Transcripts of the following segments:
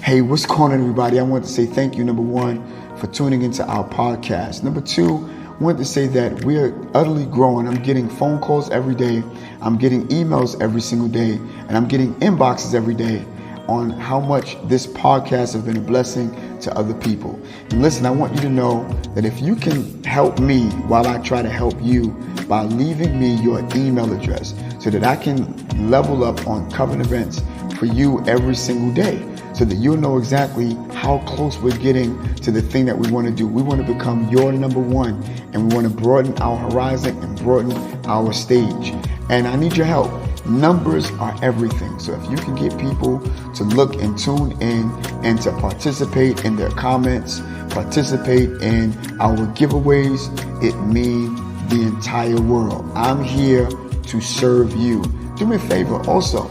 Hey, what's going on, everybody? I want to say thank you, number one, for tuning into our podcast. Number two, I want to say that we're utterly growing. I'm getting phone calls every day. I'm getting emails every single day. And I'm getting inboxes every day on how much this podcast has been a blessing to other people. And listen, I want you to know that if you can help me while I try to help you by leaving me your email address so that I can level up on current events for you every single day, so that you'll know exactly how close we're getting to the thing that we want to do. We want to become your number one, and we want to broaden our horizon and broaden our stage. And I need your help. Numbers are everything. So if you can get people to look and tune in and to participate in their comments, participate in our giveaways, it means the entire world. I'm here to serve you. Do me a favor also.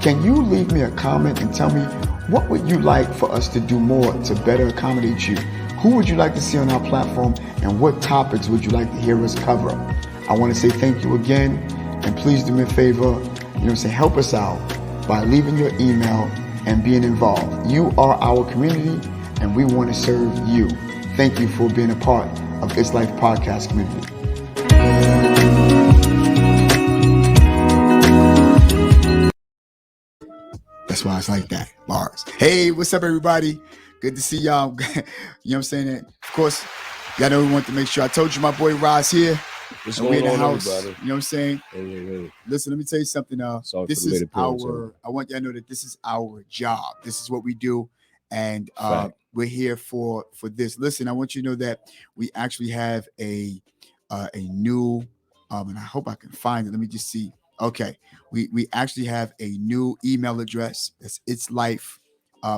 Can you leave me a comment and tell me what would you like for us to do more to better accommodate you? Who would you like to see on our platform, and what topics would you like to hear us cover? I want to say thank you again, and please do me a favor, help us out by leaving your email and being involved. You are our community, and we want to serve you. Thank you for being a part of It's Life Podcast community. That's why it's like that. Bars. Hey, what's up, everybody? Good to see y'all. You know what I'm saying? And of course, y'all know we want to make sure. I told you my boy Roz here. What's and we're in the going on, house. everybody? You know what I'm saying? Hey. Listen, let me tell you something. This is our, I want y'all to know that this is our job. This is what we do. And we're here for this. Listen, I want you to know that we actually have a new, and I hope I can find it. Let me just see. Okay. We actually have a new email address. It's life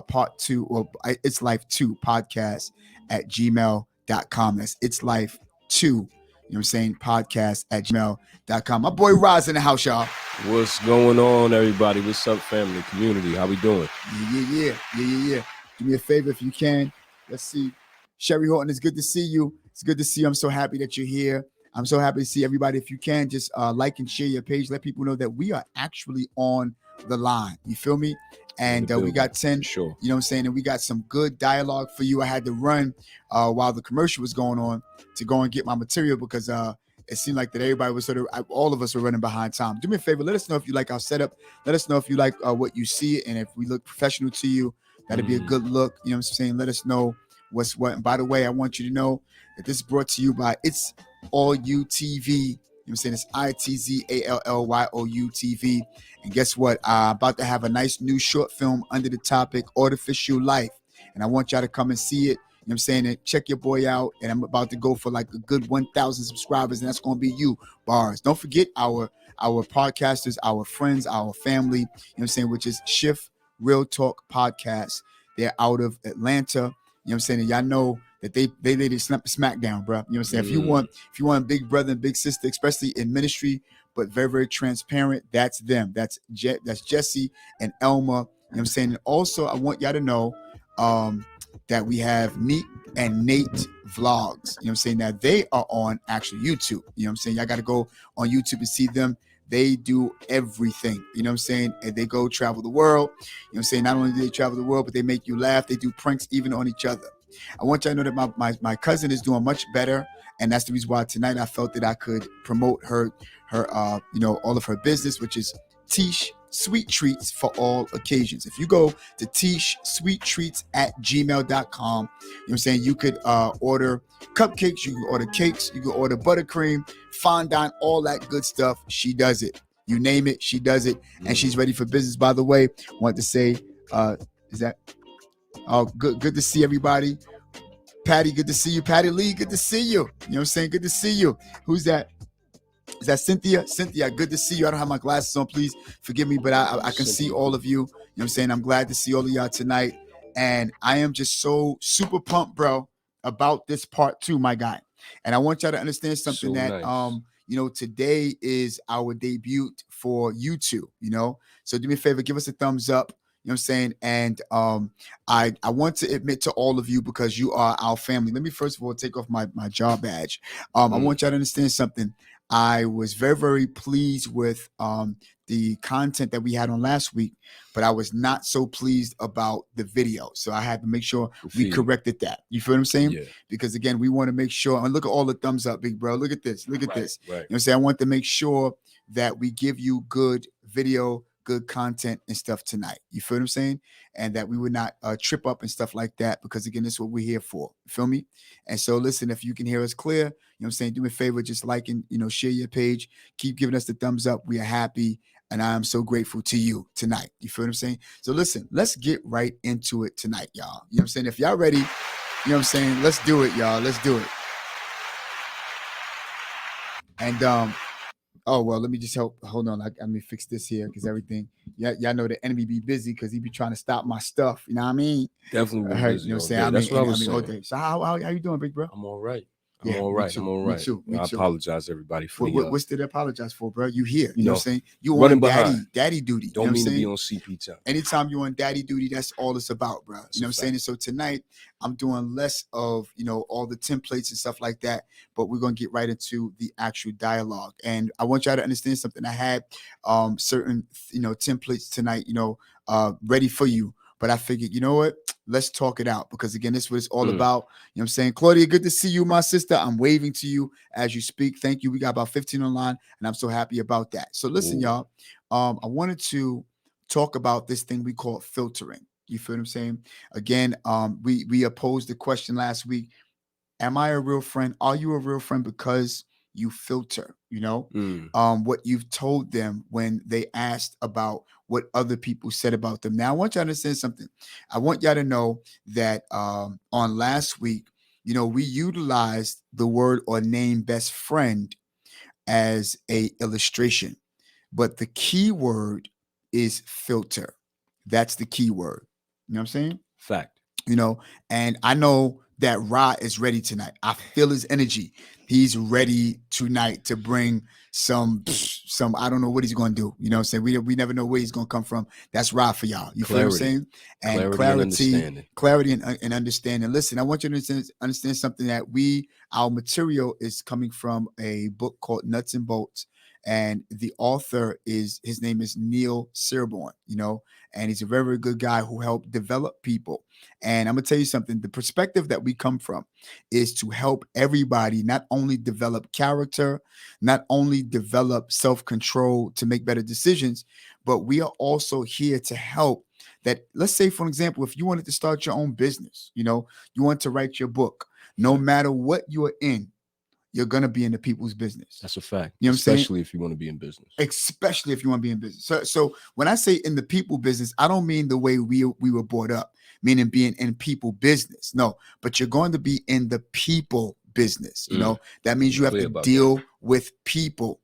part 2, or it's life 2 podcast at gmail.com. That's it's life 2. You know what I'm saying? Podcast at gmail.com. My boy Roz in the house, y'all. What's going on, everybody? What's up, family, community? How we doing? Yeah. Do me a favor if you can. Let's see. Sherry Horton, it's good to see you. It's good to see you. I'm so happy that you're here. I'm so happy to see everybody. If you can, just like and share your page. Let people know that we are actually on the line. You feel me? And we got 10. Sure. You know what I'm saying? And we got some good dialogue for you. I had to run while the commercial was going on to go and get my material because it seemed like that everybody was all of us were running behind time. Do me a favor. Let us know if you like our setup. Let us know if you like what you see. And if we look professional to you, that'd be a good look. You know what I'm saying? Let us know what's what. And by the way, I want you to know that this is brought to you by It's All You TV. You know what I'm saying? It's ITZALLYOU TV. And guess what? I'm about to have a nice new short film under the topic Artificial Life. And I want y'all to come and see it. You know what I'm saying? And check your boy out. And I'm about to go for like a good 1,000 subscribers. And that's going to be you, Bars. Don't forget our podcasters, our friends, our family, you know what I'm saying, which is Shift Real Talk Podcast. They're out of Atlanta. You know what I'm saying? And y'all know that they laid it smackdown, bro. You know what I'm saying? If you want a big brother and big sister, especially in ministry, but very, very transparent, that's them. That's Jesse and Elma. You know what I'm saying? And also, I want y'all to know that we have Neat and Nate vlogs. You know what I'm saying? Now they are on actual YouTube. You know what I'm saying? Y'all got to go on YouTube and see them. They do everything, you know what I'm saying? And they go travel the world. You know what I'm saying? Not only do they travel the world, but they make you laugh. They do pranks even on each other. I want y'all to know that my cousin is doing much better. And that's the reason why tonight I felt that I could promote her all of her business, which is Tish Sweet Treats for all occasions. If you go to Tish Sweet Treats at gmail.com, you know what I'm saying? You could order cupcakes, you can order cakes, you can order buttercream, fondant, all that good stuff. She does it. You name it, she does it. And she's ready for business. By the way, want to say, good to see everybody. Patty, good to see you. Patty Lee, good to see you. You know what I'm saying? Good to see you. Who's that? Is that Cynthia? Cynthia, good to see you. I don't have my glasses on. Please forgive me, but I can see all of you. You know what I'm saying? I'm glad to see all of y'all tonight. And I am just so super pumped, bro, about this part 2, my guy. And I want y'all to understand something today is our debut for YouTube, So do me a favor, give us a thumbs up. You know what I'm saying? And I want to admit to all of you, because you are our family. Let me first of all take off my job badge. I want y'all to understand something. I was very, very pleased with the content that we had on last week, but I was not so pleased about the video. So I had to make sure we Feed. corrected that. You feel what I'm saying? Yeah. Because again, we want to make sure, and look at all the thumbs up, big bro. Look at this. Look at Right, this. right. You know what I'm saying? I want to make sure that we give you good video, good content and stuff tonight. You feel what I'm saying? And that we would not trip up and stuff like that, because again, this is what we're here for. You feel me? And so listen, if you can hear us clear, you know what I'm saying, do me a favor, just like and share your page, keep giving us the thumbs up. We are happy, and I am so grateful to you tonight. You feel what I'm saying? So listen, let's get right into it tonight, y'all. You know what I'm saying? If y'all ready, you know what I'm saying, let's do it, y'all. Let's do it. And oh well, let me just hold on. Let me fix this here, because everything. Yeah, y'all know the enemy be busy because he be trying to stop my stuff. You know what I mean? Definitely All right, busy you know what I'm all saying? day. I That's mean, what I was all saying. day. So how you doing, big bro? I'm all right. Yeah, I'm all me right. too, I'm all me right. too, me I too. apologize, everybody, for the, What's to apologize for, bro? You here? You you know know, what I'm saying? You running on behind. daddy duty. You know Don't what I'm mean to be saying? on CP time. Anytime you're on daddy duty, that's all it's about, bro. That's You know what a I'm saying? And so tonight, I'm doing less of, all the templates and stuff like that, but we're going to get right into the actual dialogue. And I want y'all to understand something. I had certain, templates tonight, ready for you. But I figured, you know what? Let's talk it out, because again, this is what it's all about. You know what I'm saying? Claudia, good to see you, my sister. I'm waving to you as you speak. Thank you. We got about 15 online, and I'm so happy about that. So listen, Ooh. y'all. I wanted to talk about this thing we call filtering. You feel what I'm saying? Again, we posed the question last week. Am I a real friend? Are you a real friend because you filter, what you've told them when they asked about what other people said about them. Now, I want y'all to understand something. I want y'all to know that on last week, we utilized the word or name best friend as a illustration, but the key word is filter. That's the key word. You know what I'm saying? Fact. And I know that Ra is ready tonight. I feel his energy. He's ready tonight to bring some, I don't know what he's going to do. You know what I'm saying? We never know where he's going to come from. That's Ra for y'all. You feel what I'm saying? And clarity and understanding. Listen, I want you to understand something, that our material is coming from a book called Nuts and Bolts. And the author his name is Neil Searborn, and he's a very, very good guy who helped develop people. And I'm gonna tell you something, the perspective that we come from is to help everybody not only develop character, not only develop self-control to make better decisions, but we are also here to help that. Let's say, for example, if you wanted to start your own business, you want to write your book, no matter what you're in, you're going to be in the people's business. That's a fact. You know what I'm saying? Especially if you want to be in business. Especially if you want to be in business. So when I say in the people business, I don't mean the way we were brought up, meaning being in people business. No, but you're going to be in the people business. That means you have to deal with people,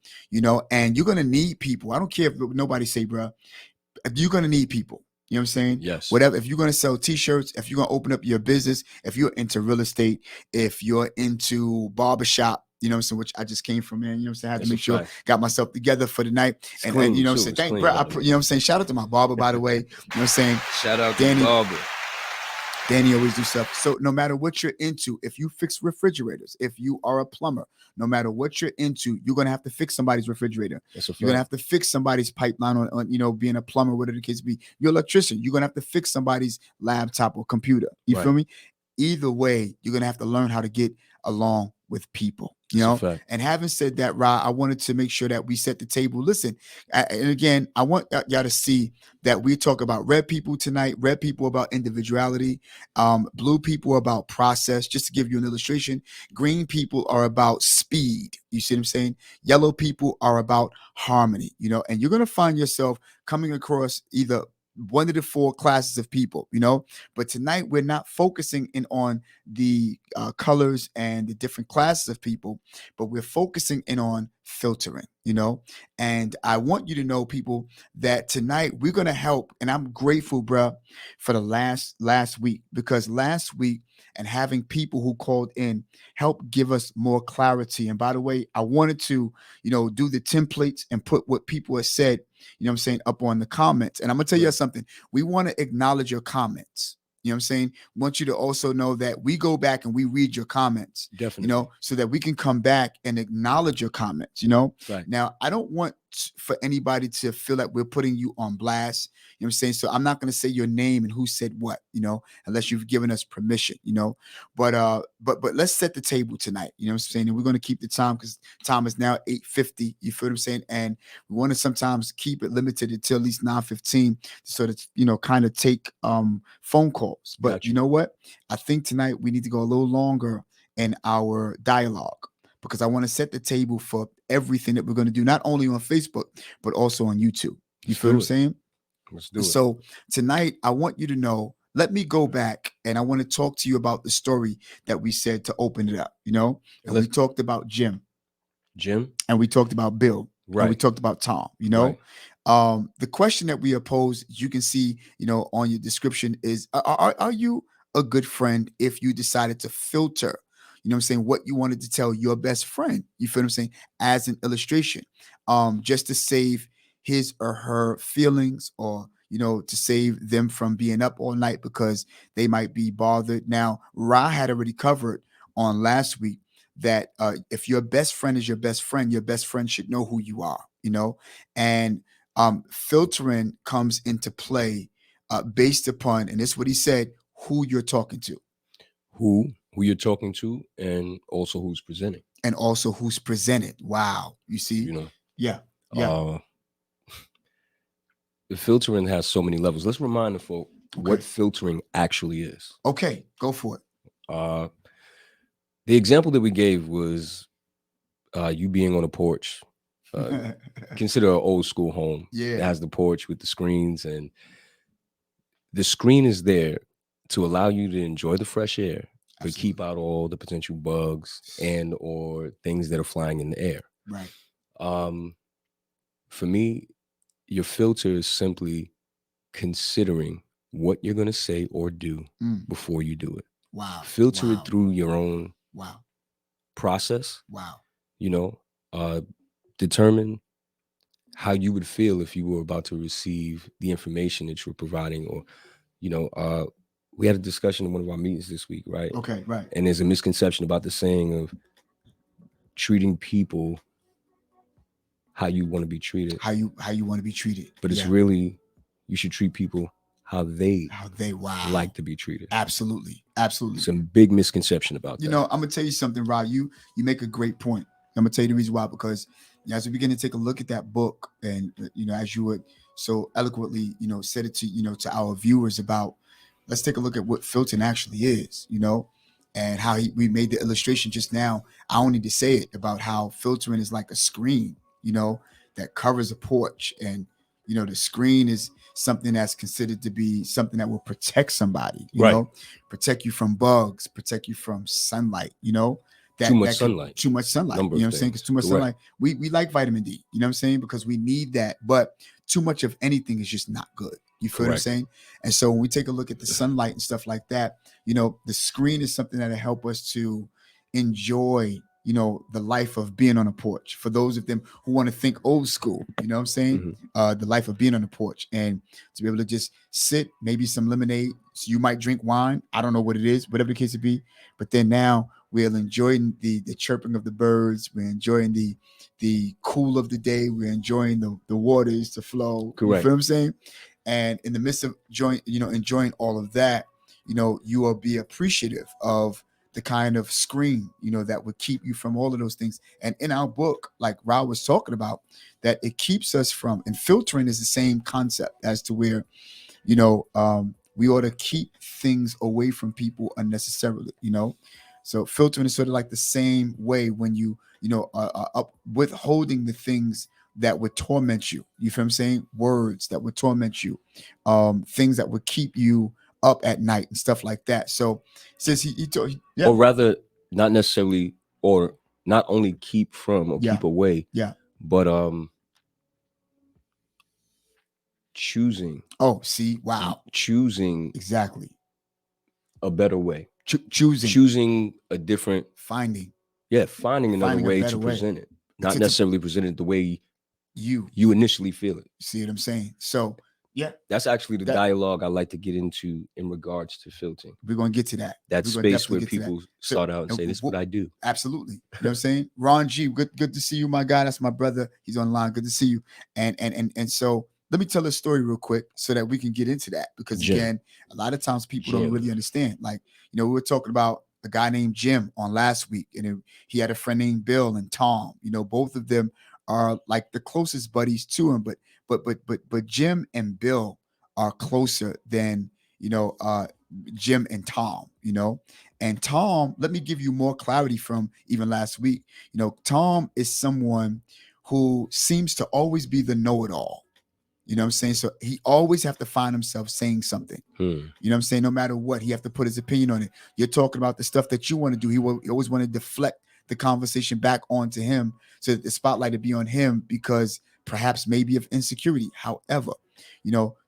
and you're going to need people. I don't care if nobody say, bro, you're going to need people. You know what I'm saying? Yes. Whatever. If you're going to sell t-shirts, if you're going to open up your business, if you're into real estate, if you're into barbershop, which I just came from, man. You know what I'm saying? I had to make sure got myself together for the night. And you know what I'm saying? Thank, bro. You know what I'm saying? Shout out to my barber, by the way. You know what I'm saying? Shout out Danny, to barber. Danny always do stuff. So no matter what you're into, if you fix refrigerators, if you are a plumber, no matter what you're into, you're gonna have to fix somebody's refrigerator. You're gonna have to fix somebody's pipeline on being a plumber, whatever the case be. You're an electrician. You're gonna have to fix somebody's laptop or computer. You feel me? Either way, you're gonna have to learn how to get along with people. And having said that, Ra, I wanted to make sure that we set the table. Listen, and again, I want y'all to see that we talk about red people tonight. Red people about individuality. Blue people are about process. Just to give you an illustration, green people are about speed. You see what I'm saying? Yellow people are about harmony. And you're gonna find yourself coming across either one of the four classes of people, but tonight we're not focusing in on the colors and the different classes of people, but we're focusing in on filtering, and I want you to know, people, that tonight we're going to help. And I'm grateful, bro, for the last week, because last week and having people who called in help give us more clarity. And by the way, I wanted to, do the templates and put what people have said, up on the comments. And I'm gonna tell you something. We want to acknowledge your comments. You know what I'm saying? Want you to also know that we go back and we read your comments, Definitely. so that we can come back and acknowledge your comments. Right. Now, I don't want for anybody to feel like we're putting you on blast. You know what I'm saying? So I'm not going to say your name and who said what, unless you've given us permission. But let's set the table tonight. You know what I'm saying? And we're going to keep the time because time is now 8:50. You feel what I'm saying? And we want to sometimes keep it limited until at least 9:15 to sort of, kind of take phone calls. But Gotcha. you know what? I think tonight we need to go a little longer in our dialogue because I want to set the table for everything that we're going to do, not only on Facebook, but also on YouTube. You Let's feel what I'm do it. saying? Let's do it. So tonight, I want you to know, let me go back and I want to talk to you about the story that we said to open it up, and we talked about Jim and we talked about Bill and we Right. talked about Tom, Right. The question that we oppose, you can see, on your description is, are you a good friend if you decided to filter, what you wanted to tell your best friend, you feel what I'm saying, as an illustration, just to save his or her feelings or, to save them from being up all night because they might be bothered. Now, Ra had already covered on last week that if your best friend is your best friend should know who you are, and filtering comes into play based upon, and this is what he said, who you're talking to. Who you're talking to and also who's presenting. And also who's presented. Wow. You see? Yeah. The filtering has so many levels. Let's remind the folk what filtering actually is. Okay, go for it. The example that we gave was you being on a porch. Consider an old school home. Yeah. It has the porch with the screens, and the screen is there to allow you to enjoy the fresh air, but keep out all the potential bugs and or things that are flying in the air. Right. For me, your filter is simply considering what you're going to say or do before you do it. Wow. Filter it through your own process. Wow. Determine how you would feel if you were about to receive the information that you're providing, or, we had a discussion in one of our meetings this week, right? Okay, right. And there's a misconception about the saying of treating people how you want to be treated. How you want to be treated. But it's really, you should treat people how they like to be treated. Absolutely. Absolutely. Some big misconception about that. I'm gonna tell you something, Rob. You make a great point. I'm gonna tell you the reason why, because as we begin to take a look at that book, and as you would so eloquently, said it to to our viewers about, let's take a look at what filtering actually is, and how we made the illustration just now. I don't need to say it about how filtering is like a screen, that covers a porch, and the screen is something that's considered to be something that will protect somebody, protect you from bugs, protect you from sunlight, too much sunlight. You know what I'm saying? Because too much sunlight, we like vitamin D, you know what I'm saying? Because we need that, but too much of anything is just not good. You feel what I'm saying? And so when we take a look at the sunlight and stuff like that, the screen is something that'll help us to enjoy, the life of being on a porch. For those of them who want to think old school, you know what I'm saying? The life of being on a porch, and to be able to just sit, maybe some lemonade. So you might drink wine. I don't know what it is, whatever the case it be. But then now we're enjoying the chirping of the birds. We're enjoying the cool of the day. We're enjoying the waters to flow. Correct. You feel what I'm saying? And in the midst of enjoying all of that, you will be appreciative of the kind of screen, that would keep you from all of those things. And in our book, like Ra was talking about, that it keeps us from, and filtering is the same concept as to where, we ought to keep things away from people unnecessarily, So filtering is sort of like the same way when you, withholding the things that would torment you. You feel what I'm saying? Words that would torment you, things that would keep you up at night and stuff like that. So since he told, or rather, not necessarily, or not only keep from or keep away, but choosing. Oh, see, wow, choosing exactly a better way. Choosing a different, finding another way to present it, not necessarily present it the way you initially feel it. See what I'm saying? So Yeah. That's actually the That- dialogue I like to get into in regards to filtering. We're gonna get to that. That We're gonna space definitely where get to that. people So- start out and and say, "This is wh- what I do." Absolutely. You know what I'm saying? Ron G, good to see you, my guy. That's my brother. He's online. Good to see you. And so let me tell a story real quick so that we can get into that. Because Jim. again, a lot of times people don't Jim. really understand. Like, we were talking about a guy named Jim on last week, and he had a friend named Bill and Tom. Both of them are like the closest buddies to him, but Jim and Bill are closer than Jim and Tom. And Tom, let me give you more clarity from even last week. Tom is someone who seems to always be the know-it-all. You know what I'm saying? So he always have to find himself saying something. You know what I'm saying? No matter what, he have to put his opinion on it. You're talking about the stuff that you want to do. He always want to deflect the conversation back onto him so that the spotlight to be on him because perhaps maybe of insecurity. However,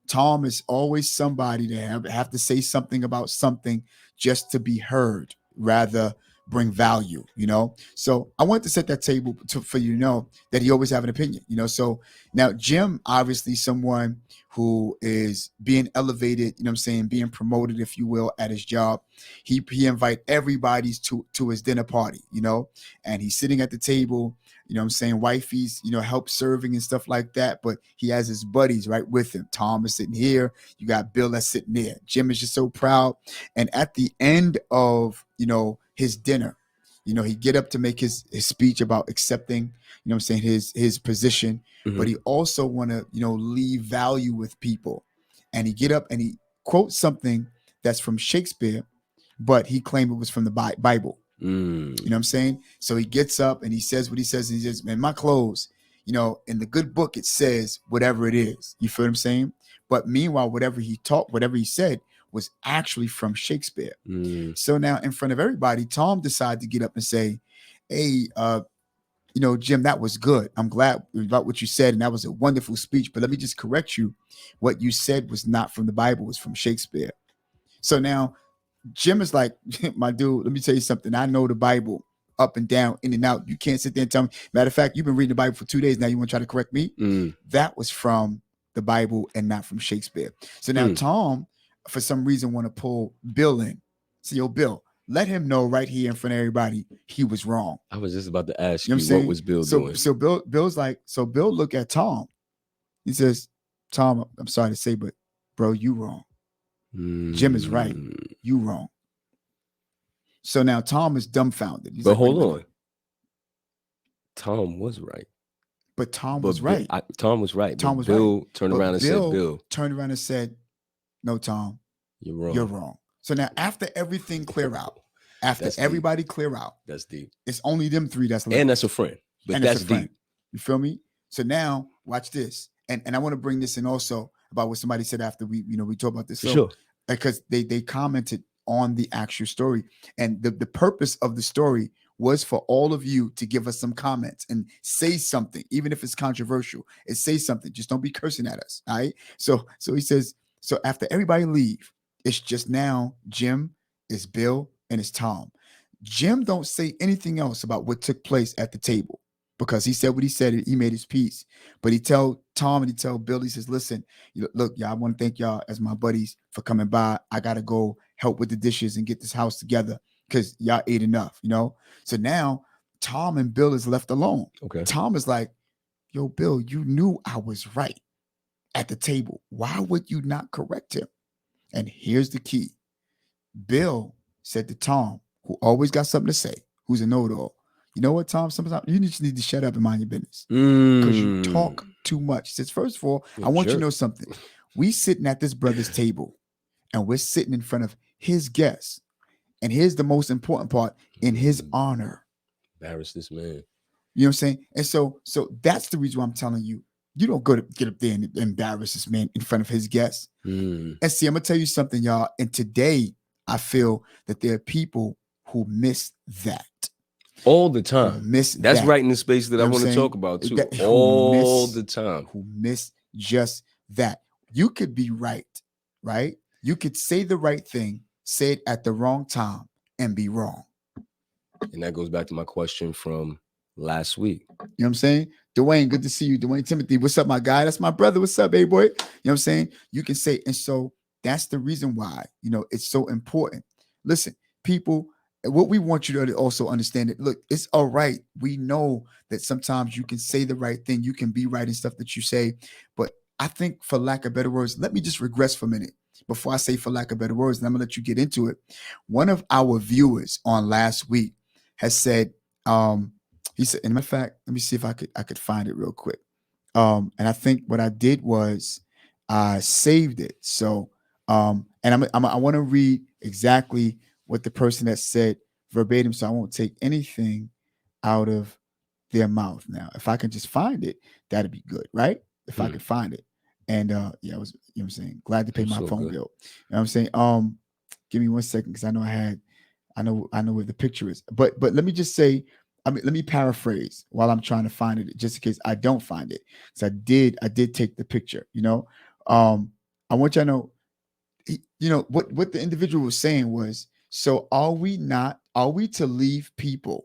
Tom is always somebody to have to say something about something just to be heard, rather bring value. So I want to set that table for you to know that he always have an opinion. So now Jim, obviously someone who is being elevated, being promoted, if you will, at his job. He invite everybody to his dinner party, and he's sitting at the table, wifey's, help serving and stuff like that. But he has his buddies right with him. Tom is sitting here. You got Bill that's sitting there. Jim is just so proud. And at the end of, his dinner, he get up to make his speech about accepting, his position, but he also want to, leave value with people. And he get up and he quotes something that's from Shakespeare, but he claimed it was from the Bible. You know what I'm saying? So he gets up and he says what he says. And he says, man, my clothes, in the good book, it says whatever it is. You feel what I'm saying? But meanwhile, whatever he said was actually from Shakespeare. So now in front of everybody, Tom decided to get up and say, hey, Jim, that was good. I'm glad about what you said. And that was a wonderful speech. But let me just correct you. What you said was not from the Bible, it was from Shakespeare. So now Jim is like, my dude, let me tell you something. I know the Bible up and down, in and out. You can't sit there and tell me. Matter of fact, you've been reading the Bible for 2 days. Now you want to try to correct me? That was from the Bible and not from Shakespeare. So now Tom, for some reason, want to pull Bill in. So, yo, Bill, let him know right here in front of everybody he was wrong. I was just about to ask You know what was Bill doing? So Bill's like, so Bill look at Tom. He says, Tom, I'm sorry to say, but bro, you wrong. Jim is right. You wrong. So now Tom is dumbfounded. He's but like, hold on. Tom was right. But Tom was right. Tom was right. Tom was Bill right. turned around and said, Bill turned around and said, no, Tom, you're wrong. You're wrong. So now after everything clear out, after That's everybody deep. clear out, That's deep. It's only them three that's left. And that's a friend. But and that's a friend. deep. You feel me? So now watch this. And I want to bring this in also about what somebody said after we talk about this. For sure. Because they commented on the actual story. And the purpose of the story was for all of you to give us some comments and say something, even if it's controversial. And say something. Just don't be cursing at us. All right. So he says, so after everybody leave, it's just now Jim, it's Bill, and it's Tom. Jim don't say anything else about what took place at the table because he said what he said. He made his peace. But he tell Tom and he tell Bill, he says, listen, look, y'all, I want to thank y'all as my buddies for coming by. I got to go help with the dishes and get this house together because y'all ate enough, So now Tom and Bill is left alone. Okay. Tom is like, yo, Bill, you knew I was right at the table. Why would you not correct him? And here's the key. Bill said to Tom, who always got something to say, who's a know-it-all, you know what, Tom? Sometimes you just need to shut up and mind your business because you talk too much. He says, first of all, I want you to know something. We sitting at this brother's table and we're sitting in front of his guests. And here's the most important part, in his honor. Embarrass this man. You know what I'm saying? And so that's the reason why I'm telling you, you don't go to get up there and embarrass this man in front of his guests. And see, I'm going to tell you something, y'all. And today, I feel that there are people who miss that. All the time. That's right in the space that I want to talk about, too. All the time. Who miss just that. You could be right? You could say the right thing, say it at the wrong time, and be wrong. And that goes back to my question from last week. You know what I'm saying? Dwayne, good to see you. Dwayne Timothy, what's up, my guy? That's my brother. What's up, boy? You know what I'm saying? You can say, and so that's the reason why, it's so important. Listen, people, what we want you to also understand it. Look, it's all right. We know that sometimes you can say the right thing, you can be right in stuff that you say, but I think, for lack of better words, let me just regress for a minute before I say for lack of better words, and I'm gonna let you get into it. One of our viewers on last week has said, he said, and in fact, let me see if I could find it real quick. And I think what I did was I saved it. So, and I want to read exactly what the person that said verbatim, so I won't take anything out of their mouth. Now, if I can just find it, that'd be good, right? If I could find it. And yeah, I was, what I'm saying, glad to pay my phone bill. You know what I'm saying? Give me 1 second, because I know where the picture is. But let me just say, let me paraphrase while I'm trying to find it, just in case I don't find it. So I did take the picture, I want you to know, what the individual was saying was, so are we to leave people,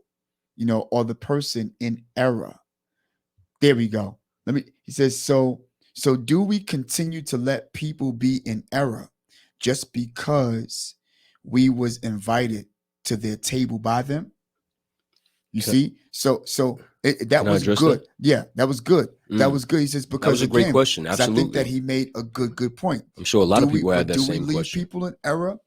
or the person in error? There we go. He says, so do we continue to let people be in error just because we was invited to their table by them? You see, so that was good. That? Yeah, that was good. That was good. He says, because that was a great question. Absolutely. I think that he made a good point. I'm sure a lot of people had that same question. Do we leave people in error,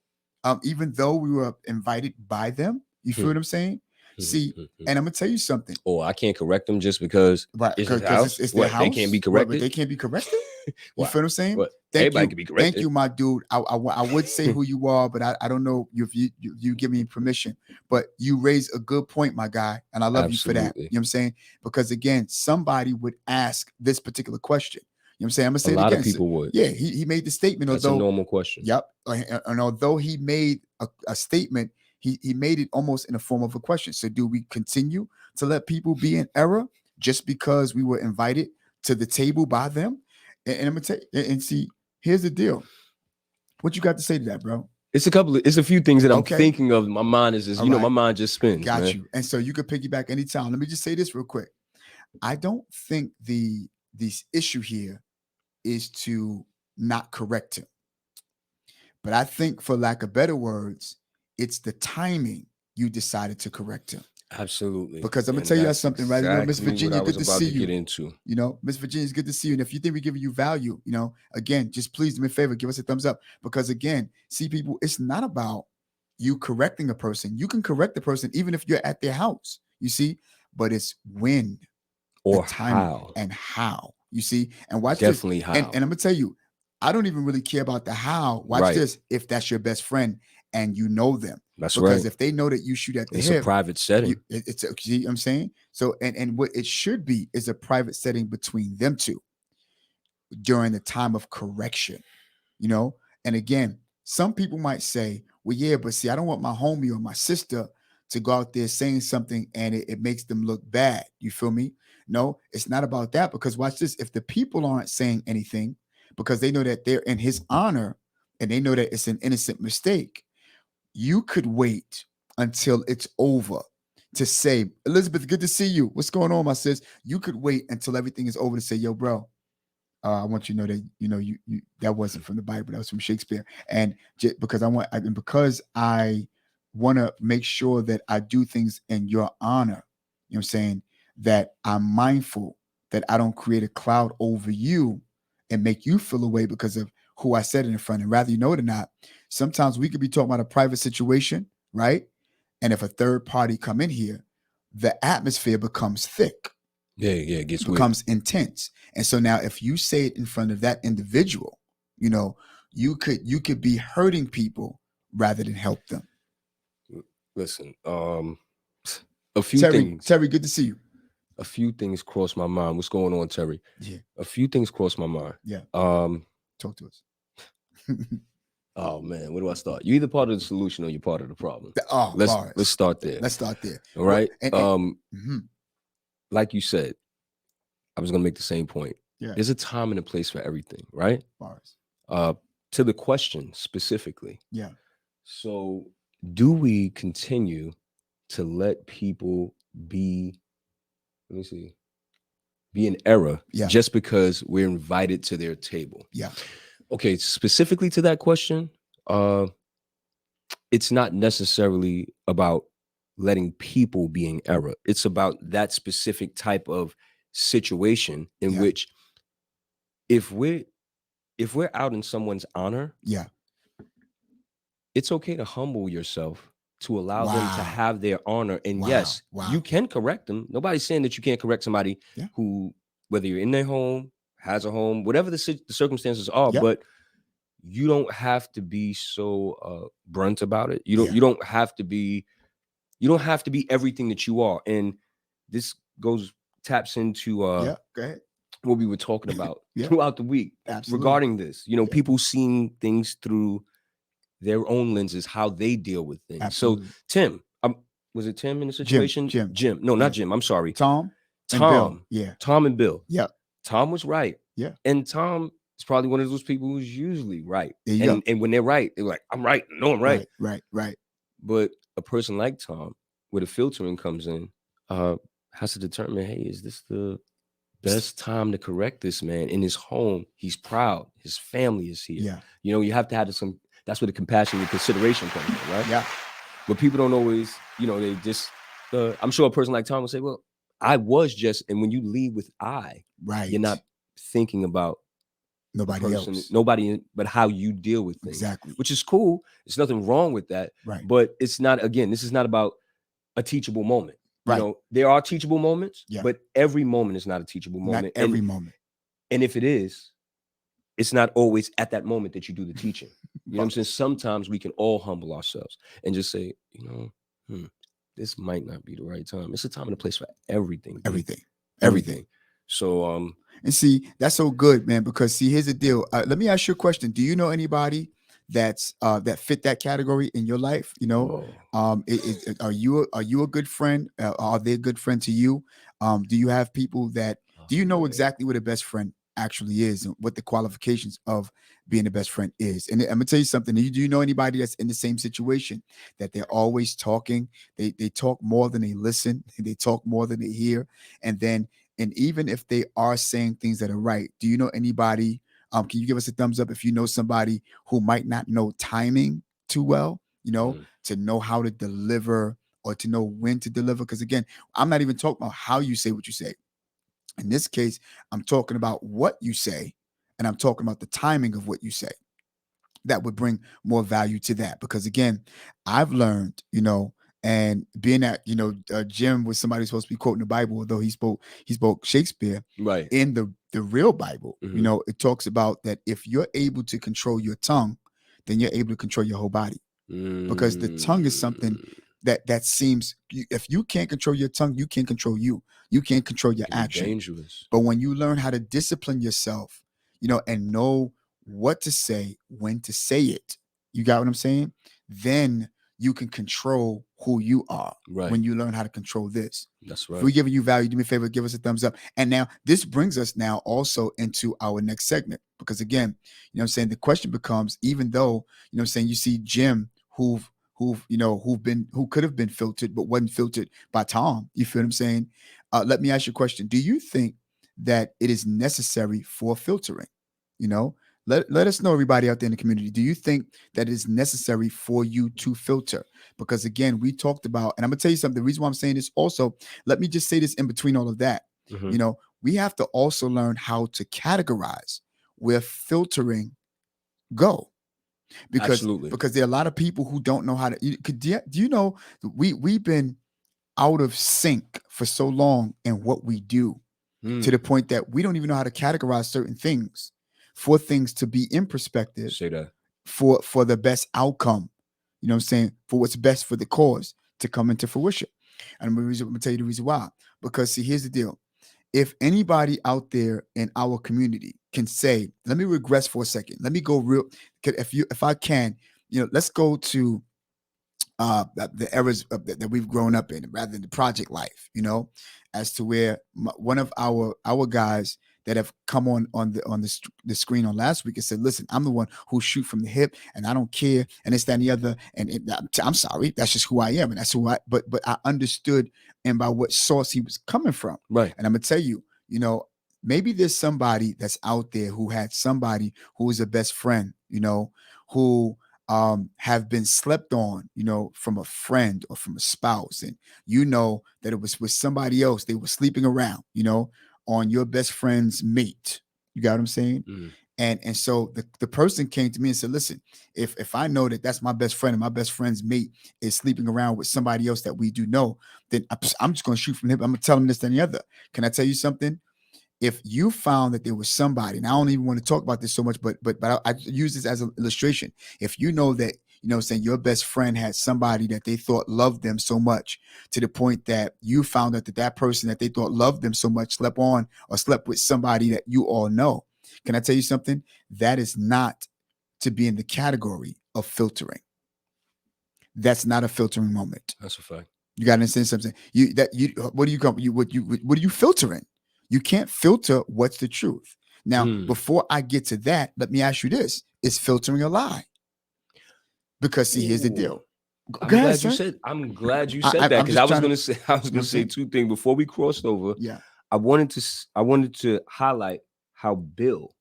even though we were invited by them? You feel what I'm saying? See, and I'm gonna tell you something. Oh, I can't correct them just because it's their house. It's their house. They can't be corrected. They can't be corrected. You feel what I'm saying? Everybody can be corrected. Thank you, my dude. I would say who you are, but I don't know if you give me permission. But you raise a good point, my guy, and I love you for that. You know what I'm saying? Because again, somebody would ask this particular question. You know what I'm saying? I'm gonna say a it again. A lot of people would. Yeah, he made the statement. That's a normal question. Yep. And although he made a statement, he made it almost in the form of a question. So do we continue to let people be in error just because we were invited to the table by them? And I'm gonna tell you, and see, here's the deal. What you got to say to that, bro? It's a few things that I'm thinking of. My mind is just, my mind just spins. Got you. And so you could piggyback anytime. Let me just say this real quick. I don't think the issue here is to not correct him. But I think, for lack of better words, it's the timing you decided to correct him. Absolutely. Because I'm gonna tell you something, right? Miss Virginia, good to see you. Get into. Miss Virginia, it's good to see you. And if you think we're giving you value, again, just please do me a favor, give us a thumbs up. Because again, see, people, it's not about you correcting a person. You can correct the person even if you're at their house, you see, but it's when or how and how, you see, and watch definitely this. How. And I'm gonna tell you, I don't even really care about the how. Watch this. If that's your best friend and you know them. That's because if they know that you shoot at the it's hip, a private setting. See what I'm saying? So, and what it should be is a private setting between them two during the time of correction, And again, some people might say, well, yeah, but see, I don't want my homie or my sister to go out there saying something and it makes them look bad. You feel me? No, it's not about that, because watch this. If the people aren't saying anything because they know that they're in his honor and they know that it's an innocent mistake, you could wait until it's over to say, Elizabeth, good to see you. What's going on, my sis? You could wait until everything is over to say, yo, bro, I want you to know that, you that wasn't from the Bible. That was from Shakespeare. And because I want to make sure that I do things in your honor, you know what I'm saying, that I'm mindful that I don't create a cloud over you and make you feel away because of who I said it in front. And rather you know it or not, sometimes we could be talking about a private situation, right? And if a third party come in here, the atmosphere becomes thick. Yeah, it becomes intense. And so now if you say it in front of that individual, you could be hurting people rather than help them. Listen, a few things. Terry, good to see you. A few things cross my mind. What's going on, Terry? Yeah. A few things cross my mind. Yeah. Talk to us. Oh man, where do I start? You're either part of the solution or you're part of the problem. Let's start there. Let's start there. All right. Like you said, I was gonna make the same point. Yeah. There's a time and a place for everything, right? Bars. To the question specifically. Yeah. So do we continue to let people be be in error Yeah. just because we're invited to their table. Yeah. Okay, specifically to that question, it's not necessarily about letting people be in error. It's about that specific type of situation in Yeah. which if we're out in someone's honor, Yeah. it's okay to humble yourself to allow them to Wow. have their honor. And Wow. yes, Wow. you can correct them. Nobody's saying that you can't correct somebody Yeah. who, whether you're in their home, has a home, whatever the circumstances are, Yeah. but you don't have to be so blunt about it. Yeah. You don't have to be everything that you are. And this taps into Yeah. Go ahead. what we were talking about Yeah. throughout the week Absolutely. regarding this. You know, Yeah. people seeing things through their own lenses, how they deal with things. Absolutely. So Tim, was it Tim in the situation? Jim. No, not Yeah. Jim. I'm sorry. Tom and Bill. Yeah. Tom and Bill. Yeah. Tom was right. Yeah. And Tom is probably one of those people who's usually right. There you go. And when they're right, they're like, I'm right. No, I'm right. Right. But a person like Tom, where the filtering comes in, has to determine, hey, is this the best time to correct this man in his home? He's proud. His family is here. Yeah. You know, you have to have some. That's where the compassion and consideration comes in, right? Yeah. But people don't always, you know, they just. I'm sure a person like Tom will say, "Well, I was just," and when you lead with "I," right, you're not thinking about nobody else, but how you deal with things. Exactly. Which is cool. There's nothing wrong with that. Right. But it's not. Again, this is not about a teachable moment. Right. You know, there are teachable moments, yeah. but every moment is not a teachable moment. Not every moment. And if it is, it's not always at that moment that you do the teaching. You know what I'm saying? Sometimes we can all humble ourselves and just say, you know, this might not be the right time. It's a time and a place for everything. Everything. So, and see, that's so good, man, because see, here's the deal. Let me ask you a question. Do you know anybody that's that fit that category in your life? You know, are you a good friend? Are they a good friend to you? Do you have people that do you know exactly what a best friend actually is and what the qualifications of being a best friend is? And I'm gonna tell you something. Do you know anybody that's in the same situation, that they're always talking? They talk more than they listen. They talk more than they hear. And even if they are saying things that are right, do you know anybody? Can you give us a thumbs up if you know somebody who might not know timing too well, you know, to know how to deliver or to know when to deliver? Because again, I'm not even talking about how you say what you say. In this case, I'm talking about what you say, and I'm talking about the timing of what you say. That would bring more value to that. Because again, I've learned, you know, and being at, you know, Jim was somebody who's supposed to be quoting the Bible, although he spoke Shakespeare. Right. In the real Bible, you know, it talks about that if you're able to control your tongue, then you're able to control your whole body. Because the tongue is something that seems, if you can't control your tongue, you can't control you. You can't control your action. Dangerous. But when you learn how to discipline yourself, you know, and know what to say, when to say it, you got what I'm saying? Then you can control who you are. Right. When you learn how to control this. That's right. If we're giving you value, do me a favor, give us a thumbs up. And now this brings us now also into our next segment. Because again, you know what I'm saying, the question becomes, even though, you know what I'm saying, you see Jim who could have been filtered, but wasn't filtered by Tom. You feel what I'm saying? Let me ask you a question. Do you think that it is necessary for filtering? You know, let us know, everybody out there in the community. Do you think that it is necessary for you to filter? Because again, we talked about, and I'm gonna tell you something. The reason why I'm saying this also, let me just say this in between all of that. You know, we have to also learn how to categorize where filtering go. Because there are a lot of people who don't know how to. Do you know we've been out of sync for so long in what we do, to the point that we don't even know how to categorize certain things for things to be in perspective. Say that. For the best outcome, you know what I'm saying, for what's best for the cause to come into fruition. And I'm gonna tell you the reason why. Because see, here's the deal. If anybody out there in our community can say, let me regress for a second. Let me go real. If I can, you know, let's go to the eras that we've grown up in, rather than the project life, you know, as to where one of our guys that have come on the screen on last week and said, listen, I'm the one who shoot from the hip and I don't care. And it's that and the other. And I'm sorry, that's just who I am. And that's who but I understood and by what source he was coming from. Right. And I'm gonna tell you, you know, maybe there's somebody that's out there who had somebody who is a best friend, who have been slept on, from a friend or from a spouse, and that it was with somebody else. They were sleeping around, on your best friend's mate. You got what I'm saying? Mm. And so the person came to me and said, listen, if I know that that's my best friend and my best friend's mate is sleeping around with somebody else that we do know, then I'm just going to shoot from him. I'm going to tell him this and the other. Can I tell you something? If you found that there was somebody, and I don't even want to talk about this so much, but I use this as an illustration. If you know that, saying your best friend had somebody that they thought loved them so much to the point that you found out that person that they thought loved them so much slept on or slept with somebody that you all know. Can I tell you something? That is not to be in the category of filtering. That's not a filtering moment. That's a fact. You got to understand something. What are you filtering? You can't filter what's the truth. Now, before I get to that, let me ask you this: is filtering a lie? Because see, here's the deal. I'm glad you said that, because I was gonna say two things before we crossed over. Yeah, I wanted to highlight how Bill,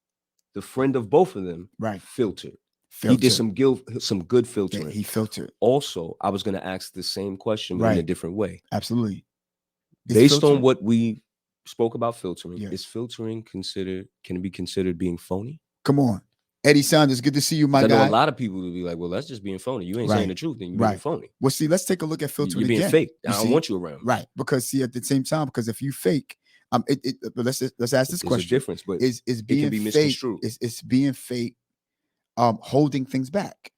the friend of both of them, filtered. He did some good filtering. Yeah, he filtered. Also, I was going to ask the same question, but in a different way. Absolutely. Based on what we spoke about filtering, is filtering can it be considered being phony? Come on. Eddie Saunders, good to see you, my guy. I know a lot of people will be like, well, that's just being phony. You ain't saying the truth, then you're being phony. Well, see, let's take a look at filtering You're being again. fake. I don't want you around. Right. Because see, at the same time, because if you fake, let's ask this question. There's a difference, but is being it can be fake, misconstrued. Is being fake holding things back?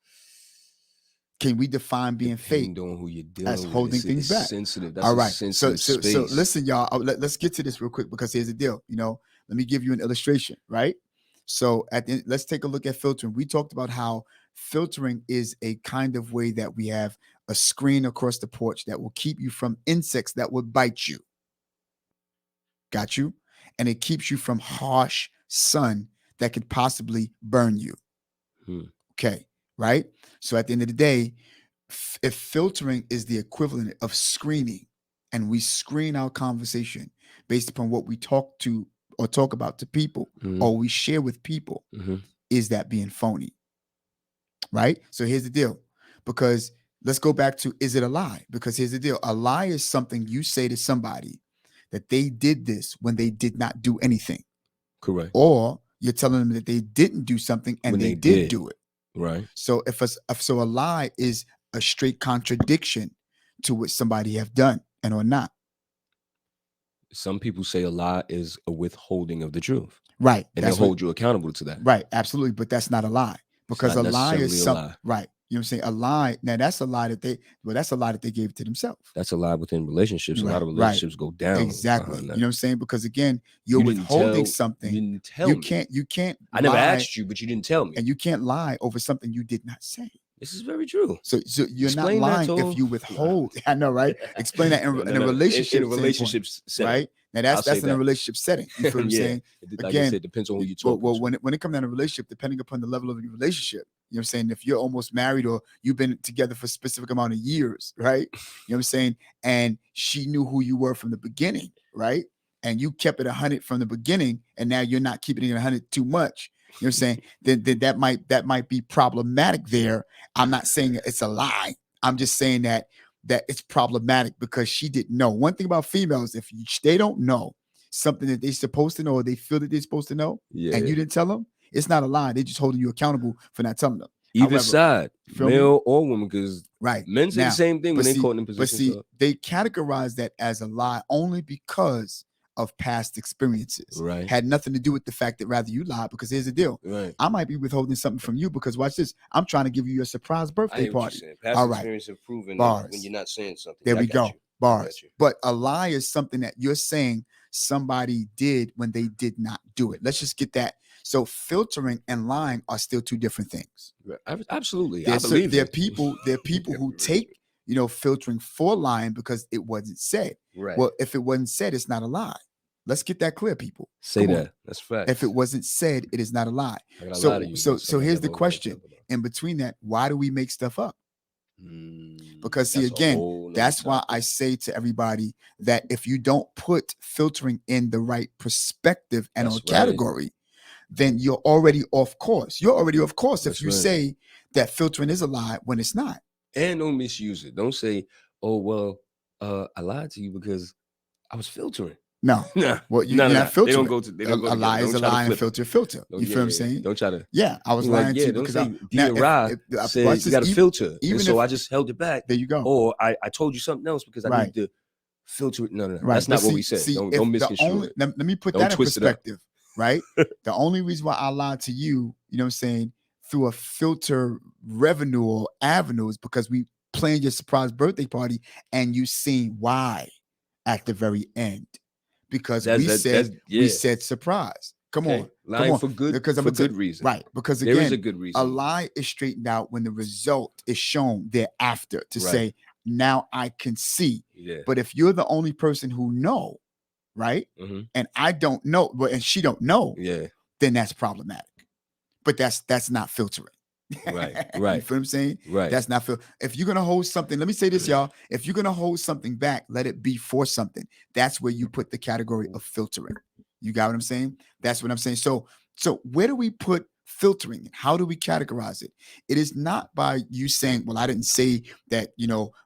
Can we define being fake on who you're dealing as with, holding things back? Sensitive. That's all right. Sensitive so space. Listen, y'all. Let's get to this real quick, because here's the deal. Let me give you an illustration, right? So let's take a look at filtering. We talked about how filtering is a kind of way that we have a screen across the porch that will keep you from insects that would bite you. Got you? And it keeps you from harsh sun that could possibly burn you. Okay, right? So at the end of the day, if filtering is the equivalent of screening, and we screen our conversation based upon what we talk about to people, or we share with people, is that being phony? Right? So here's the deal. Because let's go back to, is it a lie? Because here's the deal. A lie is something you say to somebody that they did this when they did not do anything. Correct. Or you're telling them that they didn't do something and they did do it. Right. So if a lie is a straight contradiction to what somebody have done and or not. Some people say a lie is a withholding of the truth. Right. And they'll hold you accountable to that. Right. Absolutely. But that's not a lie. Because a lie is something. Right. You know what I'm saying? A lie. Now that's a lie that they gave to themselves. That's a lie within relationships. Right. A lot of relationships go down. Exactly. You know what I'm saying? Because again, you're withholding something. You didn't tell me. You can't. I never asked you, but you didn't tell me. And you can't lie over something you did not say. This is very true. So you're Explain not lying if you withhold. I know, right? Explain that in a relationship. In a relationship setting, right? Now that's in a relationship setting. You feel what I'm saying? Like again, it depends on who you talk. Well, when it comes down to a relationship, depending upon the level of your relationship, you know what I'm saying? If you're almost married or you've been together for a specific amount of years, right? You know what I'm saying? And she knew who you were from the beginning, right? And you kept it 100 from the beginning, and now you're not keeping it 100 too much. You know what I'm saying? Then that might be problematic there. I'm not saying it's a lie. I'm just saying that it's problematic because she didn't know. One thing about females, if they don't know something that they're supposed to know, or they feel that they're supposed to know, and you didn't tell them, it's not a lie. They're just holding you accountable for not telling them. Either side, male or woman, because men say the same thing when they caught in position. But see, they categorize that as a lie only because of past experiences. Right. Had nothing to do with the fact that rather you lied, because here's the deal. Right. I might be withholding something from you because watch this. I'm trying to give you a surprise birthday party. Past experience have proven when you're not saying something. There we go. Bars. But a lie is something that you're saying somebody did when they did not do it. Let's just get that. So filtering and lying are still two different things. Absolutely. There are people who take filtering for lying because it wasn't said. Right. Well, if it wasn't said, it's not a lie. Let's get that clear, people. Say that. That's fact. If it wasn't said, it is not a lie. So here's the question. In between that, why do we make stuff up? Because see, That's a again, whole nother that's why I topic. say to everybody that if you don't put filtering in the right perspective and That's or right. category, then you're already off course. You're already off course if That's you right. say that filtering is a lie when it's not. And don't misuse it. Don't say, "Oh well, I lied to you because I was filtering." No. Nah, Well, no, you're no, not no. They filtering. don't go to. They A don't go together. lie is Don't a try to lie and flip it. filter. Don't, You yeah, feel what I'm yeah, saying? Don't try to. Yeah, I was You're like, lying to yeah, you don't because say now DRI watch said this, you got a filter, even and so if- I just held it back. there you go. Or I told you something else because I Right. need to filter it. No, Right. that's But not what we said. see, Don't if the misconstrue only it. let me put Don't that in twist it up. perspective, right? The only reason why I lied to you, you know what I'm saying, through a filter revenue or avenue is because we planned your surprise birthday party and you seen why at the very end. Because we said surprise. Come Okay. on. Lying for good Because I'm for gonna good reason. right. Because There is again, a good a reason. lie is straightened out when the result is shown thereafter to Right. say, now I can see. Yeah. But if you're the only person who know, right? Mhm. And I don't know, but and she don't know, Yeah. then that's problematic. But that's not filtering. Right. You Right. feel what I'm saying? Right. That's not if you're gonna hold something, let me say this, y'all. If you're gonna hold something back, let it be for something. That's where you put the category of filtering. You got what I'm saying? That's what I'm saying. So where do we put filtering in? How do we categorize it? It is not by you saying, well, I didn't say that,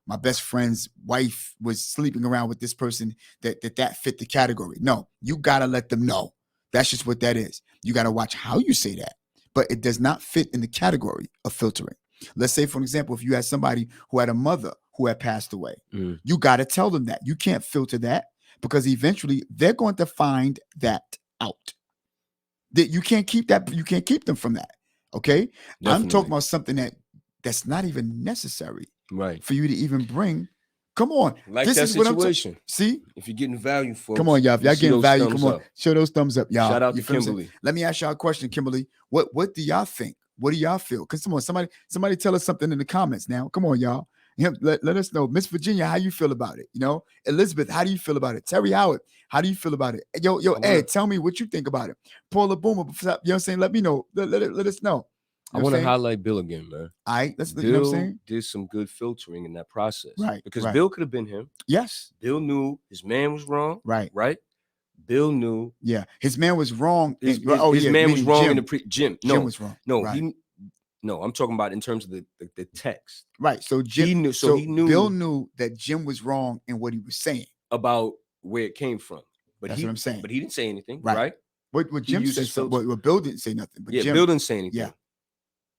my best friend's wife was sleeping around with this person that fit the category. No, you gotta let them know. That's just what that is. You gotta watch how you say that. But it does not fit in the category of filtering. Let's say, for example, if you had somebody who had a mother who had passed away, you got to tell them that. You can't filter that because eventually they're going to find that out. That you can't keep that. You can't keep them from that. Okay. Definitely. I'm talking about something that's not even necessary Right. for you to even bring. Come on. Like this that is what I'm situation. See? If you're getting value, folks. Come on, y'all. If y'all see getting those value, thumbs come on. up. Show those thumbs up, y'all. Shout out You to feel what I'm saying? Kimberly. Let me ask y'all a question, Kimberly. What do y'all think? What do y'all feel? Because come on, somebody tell us something in the comments now. Come on, y'all. Let us know. Miss Virginia, how you feel about it? Elizabeth, how do you feel about it? Terry Howard, how do you feel about it? Yo, Ed, tell me what you think about it. Paula Boomer, you know what I'm saying? Let me know. Let us know. I want to highlight Bill again, man. All right, you know what I'm Bill saying? did some good filtering in that process. Right. Because right. Bill could have been him. Yes. Bill knew his man was wrong. Right. Right. Bill knew. Yeah. His man was wrong. His man was wrong Jim. in the Jim. No, Jim was wrong. No, right. No, I'm talking about in terms of the text. Right. So Jim he knew. So he knew. Bill knew that Jim was wrong in what he was saying about where it came from. But that's what I'm saying. But he didn't say anything. Right. What Jim said. What Bill didn't say nothing. But Bill didn't say anything. Yeah.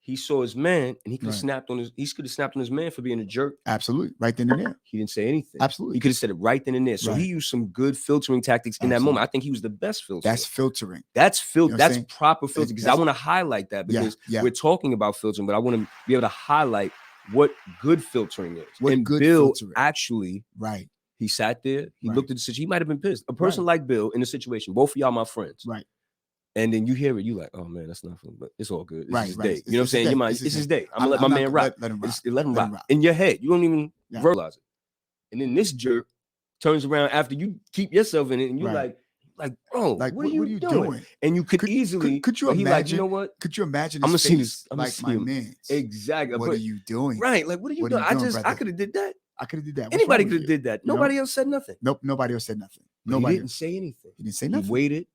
He saw his man, and he could have snapped on his man for being a jerk. Absolutely, right then and there. He didn't say anything. Absolutely, he could have said it right then and there. So he used some good filtering tactics in that moment. I think he was the best filter. That's filtering. That's That's proper filtering. Because I want to highlight that because we're talking about filtering, but I want to be able to highlight what good filtering is. What good Bill filtering. Actually, he sat there. He looked at the situation. He might have been pissed. A person like Bill in the situation. Both of y'all, my friends. Right. And then you hear it, you like, oh man, that's not fun, but it's all good. It's his day. It's, you know what I'm saying? Your mind, it's his day. I'm gonna let my man rock. Let him rock. In your head, you don't even realize it. And then this jerk turns around after you keep yourself in it, and you're like, bro, what are you doing? And you could easily, could you imagine? Like, you know what? Could you imagine? I'm gonna see this. Like my man. Exactly. What are you doing? Right. Like, what are you doing? I could have did that. I could have did that. Anybody could have did that. Nobody else said nothing. Nope. Nobody else said nothing. Nobody didn't say anything. He didn't say nothing. He waited.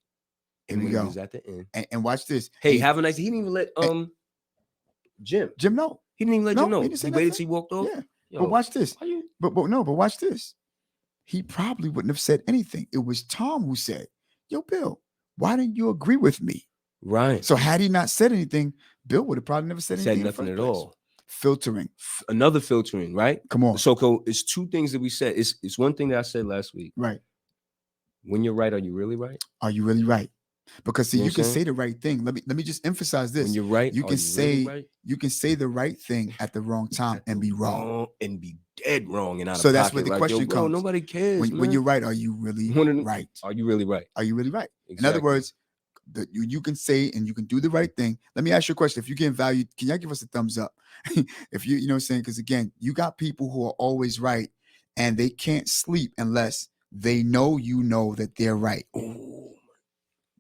And he was at the end. And watch this. Hey, have a nice. He didn't even let Jim. Jim know. He didn't even let Jim know. He waited till he walked off. Yeah. Yo, but watch this. But watch this. He probably wouldn't have said anything. It was Tom who said, "Yo, Bill, why didn't you agree with me?" Right. So had he not said anything, Bill would have probably never said anything. Said nothing at all. Filtering. Another filtering, right? Come on. So it's two things that we said. It's one thing that I said last week. Right. When you're right, are you really right? Are you really right? Because see, you can say the right thing. Let me just emphasize this. When you're right, you can say you can say the right thing at the wrong time and be wrong. And be dead wrong and out of pocket. So that's pocket. where the question comes. Nobody cares. When you're right, are you really right? Are you really right? Are you really right? Exactly. In other words, you can say and you can do the right thing. Let me ask you a question. If you're getting value, can y'all give us a thumbs up? If you know what I'm saying? Because again, you got people who are always right and they can't sleep unless they know that they're right. Ooh.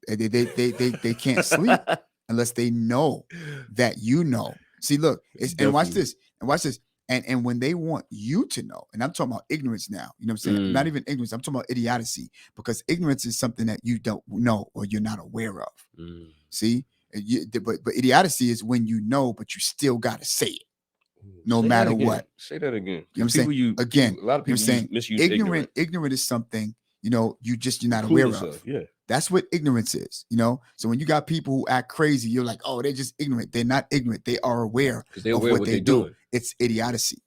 They can't sleep unless they know that you know. See, look, and watch this. And when they want you to know, and I'm talking about ignorance now, you know what I'm saying? Not even ignorance, I'm talking about idiocy, because ignorance is something that you don't know or you're not aware of. See? But idiocy is when you know, but you still got to say it, no Say matter that again. what. Say that again. You know what I'm saying? Again, a lot of people misuse ignorant. Ignorant is something, you know, you're not Include aware yourself, of. Yeah. That's what ignorance is, you know? So when you got people who act crazy, you're like, oh, they're just ignorant. They're not ignorant. They are aware of what they do. Doing. It's idiocy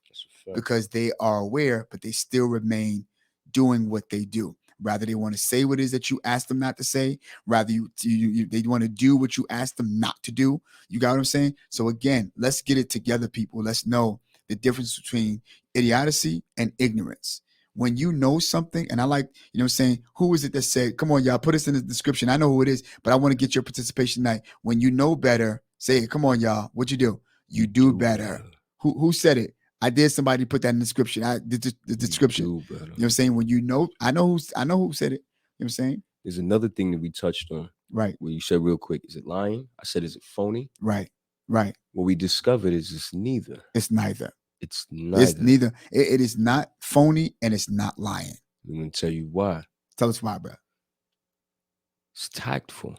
because they are aware, but they still remain doing what they do. Rather, they want to say what it is that you ask them not to say. Rather, they want to do what you ask them not to do. You got what I'm saying? So again, let's get it together, people. Let's know the difference between idiocy and ignorance. When you know something, and I like, you know what I'm saying, who is it that said, come on, y'all, put us in the description. I know who it is, but I want to get your participation tonight. When you know better, say it. Come on, y'all. What you do? You do better. Who said it? I did somebody put that in the description. I did the description. You know what I'm saying? When you know, I know who said it. You know what I'm saying? There's another thing that we touched on. Right. Where you said real quick, is it lying? I said, is it phony? Right. What we discovered is it's neither. It's neither. It's neither. It's neither. It is not phony and it's not lying. I'm going to tell you why. Tell us why, bro. It's tactful.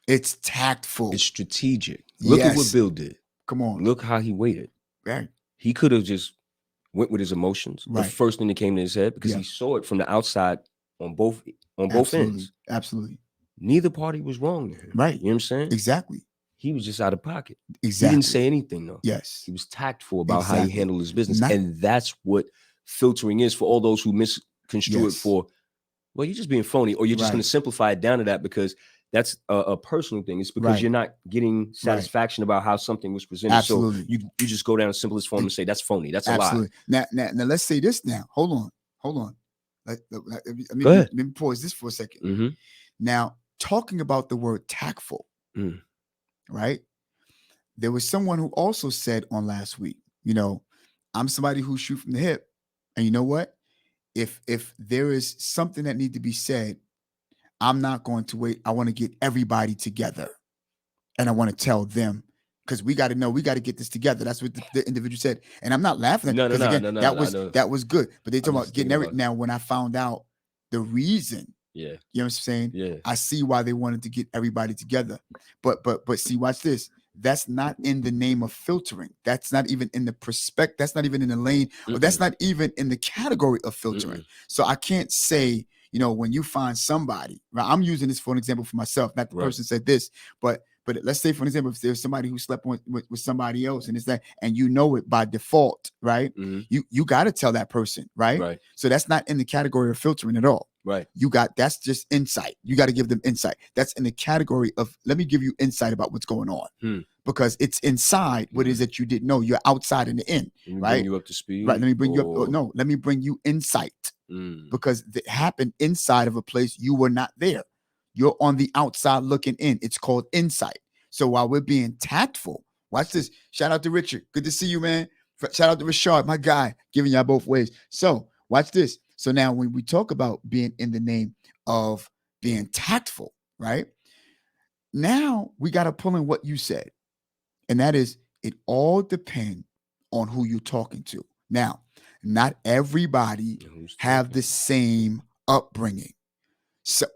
It's tactful. It's strategic. Look at what Bill did. Come on. Look how he waited. Right. He could have just went with his emotions. Right. The first thing that came to his head, because he saw it from the outside on both ends. Absolutely. Neither party was wrong there. Right. You know what I'm saying? Exactly. He was just out of pocket. Exactly. He didn't say anything though. Yes. He was tactful about how he handled his business. And that's what filtering is for all those who misconstrue it for, well, you're just being phony, or you're just going to simplify it down to that because that's a personal thing. It's because you're not getting satisfaction about how something was presented. Absolutely. So you just go down the simplest form and say that's phony. That's a lie. Now let's say this now. Hold on. Let me pause this for a second. Mm-hmm. Now, talking about the word tactful, right? There was someone who also said on last week, you know, I'm somebody who shoot from the hip. And you know what? If there is something that needs to be said, I'm not going to wait. I want to get everybody together. And I want to tell them, because we got to know, we got to get this together. That's what the individual said. And I'm not laughing at that. That was good. But they talking about getting everything. Now, when I found out the reason, you know what I'm saying? Yeah. I see why they wanted to get everybody together. But see, watch this. That's not in the name of filtering. That's not even in the perspective. That's not even in the lane. Or that's not even in the category of filtering. So I can't say, you know, when you find somebody, right? I'm using this for an example for myself. Not the person said this, but let's say, for example, if there's somebody who slept with somebody else and it's that, and you know it by default, right? You got to tell that person, right? So that's not in the category of filtering at all. Right. That's just insight. You got to give them insight. That's in the category of, let me give you insight about what's going on. Because it's inside what it is that you didn't know. You're outside in the end, right? Bring you up to speed. Right. Let me bring you up. No, let me bring you insight. Because it happened inside of a place you were not there. You're on the outside looking in. It's called insight. So while we're being tactful, watch this. Shout out to Richard. Good to see you, man. Shout out to Rashard, my guy, giving y'all both ways. So watch this. So now when we talk about being in the name of being tactful, right? Now we got to pull in what you said. And that is, it all depends on who you're talking to. Now, not everybody have the same upbringing. So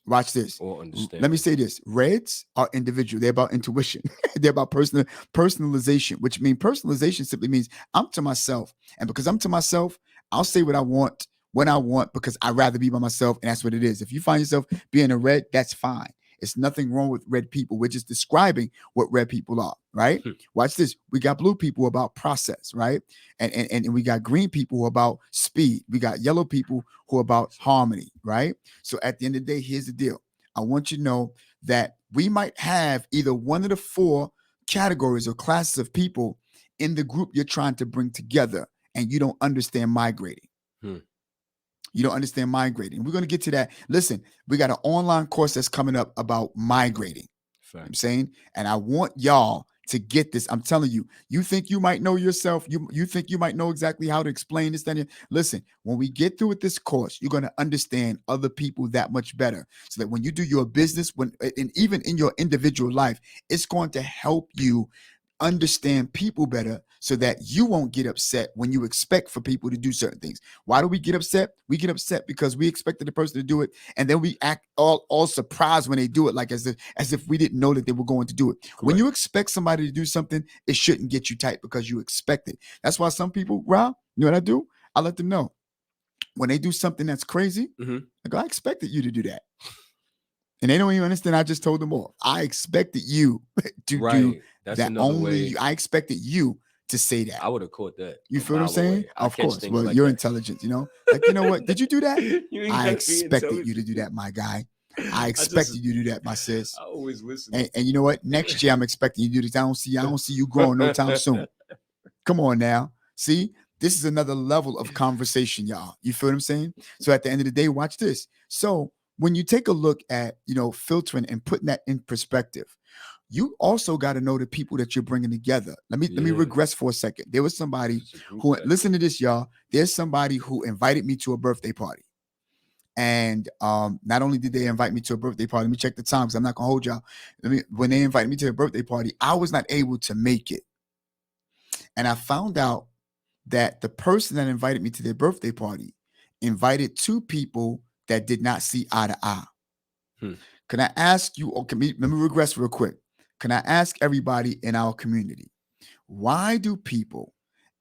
watch this. Let me say this. Reds are individual. They're about intuition. They're about personalization, which means personalization simply means I'm to myself. And because I'm to myself, I'll say what I want when I want, because I'd rather be by myself. And that's what it is. If you find yourself being a red, that's fine. It's nothing wrong with red people. We're just describing what red people are, right? Watch this. We got blue people about process, right? And we got green people who are about speed. We got yellow people who are about harmony, right? So at the end of the day, here's the deal. I want you to know that we might have either one of the four categories or classes of people in the group you're trying to bring together, and you don't understand migrating. You don't understand migrating. We're going to get to that. Listen, we got an online course that's coming up about migrating. You know what I'm saying? And I want y'all to get this. I'm telling you, you think you might know yourself. You think you might know exactly how to explain this. Then listen, when we get through with this course, you're going to understand other people that much better. So that when you do your business, and even in your individual life, it's going to help you understand people better so that you won't get upset when you expect for people to do certain things. Why do we get upset? We get upset because we expected the person to do it, and then we act all surprised when they do it, like as if we didn't know that they were going to do it. When Correct. you expect somebody to do something, it shouldn't get you tight because you expect it. That's why some people, Rob, you know what I do? I let them know when they do something that's crazy. Mhm. I go, I expected you to do that. And they don't even understand. I just told them all. I expected you to do Right. That's that. another Only way. you, I expected you to say that. I would have caught that. You a feel what I'm mile saying? away. I Of catch course. things Well, like you're that. intelligent, you know? Like, you know what? Did you do that? You ain't I gotta be expected you to do intelligent. that, my guy. I I expected just, you to do that, my sis. I always listen. And you know what? Next year I'm expecting you to do this. I don't see you growing no time soon. Come on now. See, this is another level of conversation, y'all. You feel what I'm saying? So at the end of the day, watch this. So when you take a look at, filtering and putting that in perspective, you also got to know the people that you're bringing together. Let me Yeah. regress for a second. There was somebody It's a group who, effort. listen to this, y'all. There's somebody who invited me to a birthday party. And not only did they invite me to a birthday party, let me check the time because I'm not gonna hold y'all. When they invited me to a birthday party, I was not able to make it. And I found out that the person that invited me to their birthday party invited two people that did not see eye to eye. Can I ask you, or let me regress real quick. Can I ask everybody in our community, why do people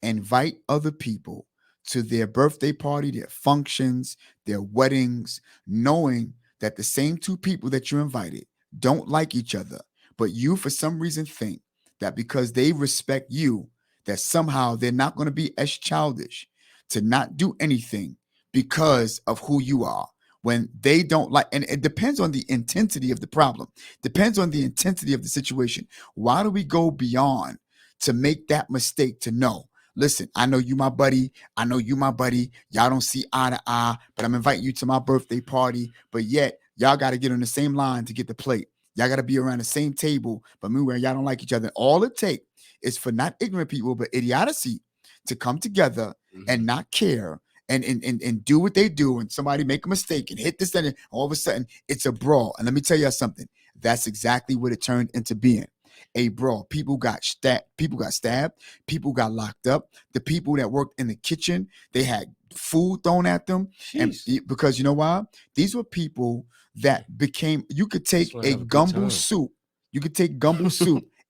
invite other people to their birthday party, their functions, their weddings, knowing that the same two people that you invited don't like each other, but you for some reason think that because they respect you, that somehow they're not going to be as childish to not do anything because of who you are, when they don't like, and it depends on the intensity of the problem, depends on the intensity of the situation. Why do we go beyond to make that mistake to know, listen, I know you my buddy, I know you my buddy, y'all don't see eye to eye, but I'm inviting you to my birthday party, but yet y'all got to get on the same line to get the plate. Y'all got to be around the same table, but meanwhile, y'all don't like each other. All it takes is for not ignorant people, but idiocy to come together and not care and do what they do, and somebody make a mistake and hit this and all of a sudden it's a brawl. And let me tell you something, that's exactly what it turned into being, a brawl. People got stabbed, people got locked up. The people that worked in the kitchen, they had food thrown at them. And because you know why? These were people that became, you could take a gumbo soup,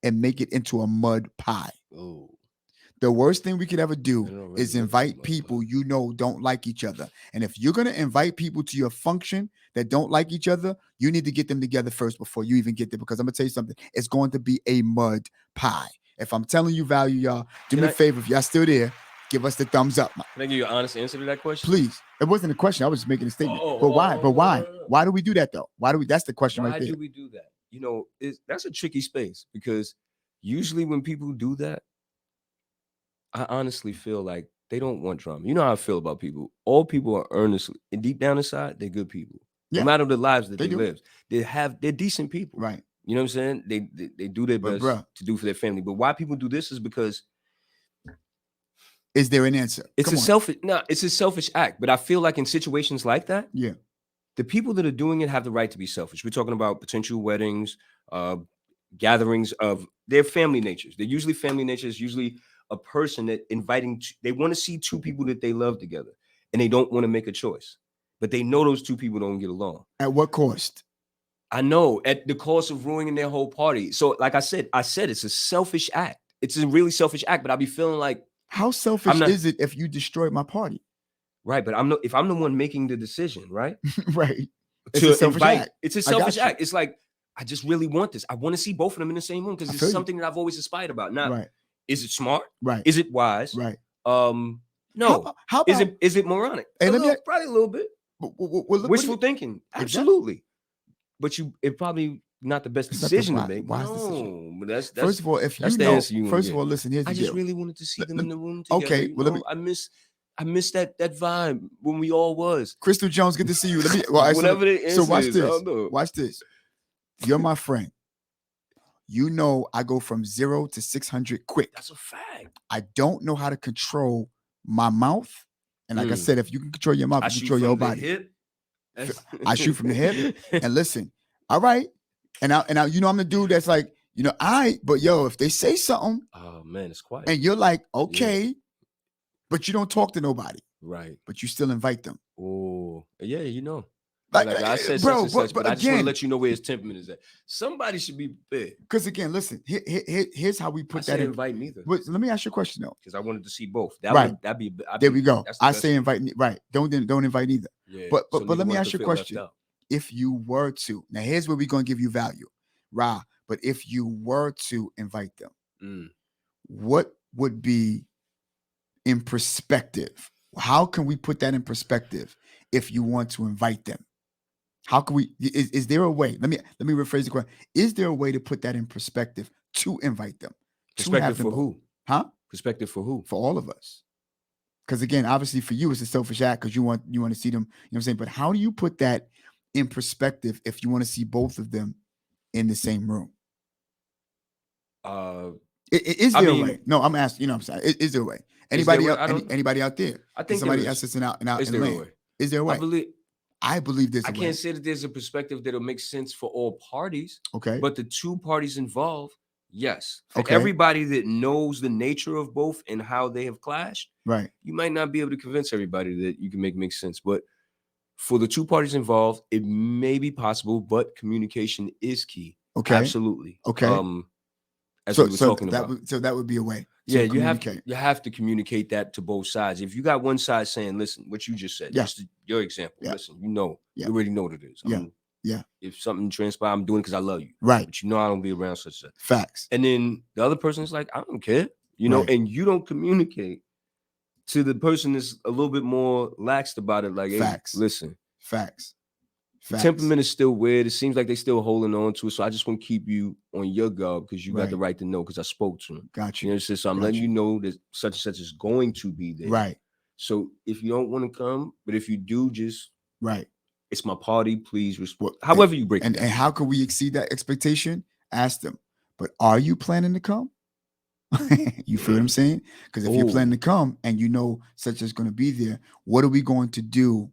and make it into a mud pie. Oh. The worst thing we could ever do is invite people don't like each other. And if you're going to invite people to your function that don't like each other, you need to get them together first before you even get there. Because I'm going to tell you something, it's going to be a mud pie. If I'm telling you value, y'all, do me a favor. If y'all still there, give us the thumbs up. Can I give you an honest answer to that question? Please. It wasn't a question. I was just making a statement. But why? Why do we do that though? That's the question right there. Why do we do that? That's a tricky space, because usually when people do that, I honestly feel like they don't want drama. You know how I feel about people. All people are earnestly, and deep down inside, they're good people. No matter the lives that they live, they're decent people. Right. You know what I'm saying? They do their best to do for their family. But why people do this is because, is there an answer? It's a selfish act. But I feel like in situations like that, the people that are doing it have the right to be selfish. We're talking about potential weddings, gatherings of their family natures. They're usually family natures, usually a person that they want to see two people that they love together, and they don't want to make a choice, but they know those two people don't get along. At what cost? I know, at the cost of ruining their whole party. So like I said it's a selfish act. It's a really selfish act, but I'll be feeling like, how selfish is it if you destroy my party? Right, but if I'm the one making the decision, right? Right. It's a selfish act. It's a selfish act. It's like, I just really want this. I want to see both of them in the same room because it's something that I've always aspired about. Now, is it smart? Right. Is it wise? Right. No. How about, is it moronic? Probably a little bit. Wishful thinking. Absolutely. But it's probably not the best decision to make. Decision. But that's first of all, if that's you the know, answer you first of all, listen, here's the I just deal. really wanted to see them in the room together. Okay, well, I miss that vibe when we all was. Crystal Jones, good to see you. Whatever the answer watch is, this. Watch this. You're my friend. You know I go from 0 to 600 quick. That's a fact. I don't know how to control my mouth. And like I said, if you can control your mouth, you control your body. I shoot from the hip. And listen, all right. And now, I'm the dude that's like, But yo, if they say something Oh man, it's quiet. and you're like, okay, but you don't talk to nobody, Right. but you still invite them. Oh, yeah, Like, Like I said bro, such and such, but I just want to again, let you know where his temperament is at. Somebody should be prepared. because again, listen, here's how we I put that said in. invite neither, But let me ask you a question though. because I wanted to see both. Right. That'd be. There we go. That's the I best say way. invite, right? Don't invite either. Yeah. But so let neither me one ask could you a feel left question. out. If you were to, now here's where we're gonna give you value, Ra. But if you were to invite them, what would be in perspective? How can we put that in perspective if you want to invite them? How can we is there a way? Let me rephrase the question. Is there a way to put that in perspective to invite them? Perspective for who? Huh? Perspective for who? For all of us. Because again, obviously for you, it's a selfish act because you want to see them, you know what I'm saying? But how do you put that in perspective if you want to see both of them in the same room? Is there a way? No, I'm asking, I'm saying, is there a way? Anybody anybody out there? I think somebody else that's out is there a way? Is there a way? I believe there's a way. I can't say that there's a perspective that'll make sense for all parties. Okay. But the two parties involved, yes. For everybody that knows the nature of both and how they have clashed, right. You might not be able to convince everybody that you can make sense. But for the two parties involved, it may be possible, but communication is key. Okay. Absolutely. Okay. As we were talking about. So that would be a way. Yeah, you have to communicate that to both sides. If you got one side saying, listen, what you just said, just your example, listen, you already know what it is. If something transpires, I'm doing it because I love you. Right. But I don't be around such a facts. And then the other person is like, I don't care, and you don't communicate to the person that's a little bit more laxed about it. Like, facts. Hey, listen. Facts. Temperament is still weird. It seems like they're still holding on to it. So I just want to keep you on your guard because you got the right to know because I spoke to him. Got you. So I'm letting you know that such and such is going to be there. Right. So if you don't want to come, but if you do, just it's my party. Please respect. However you break it down. And how can we exceed that expectation? Ask them. But are you planning to come? You feel what I'm saying? Because if you're planning to come and such is going to be there, what are we going to do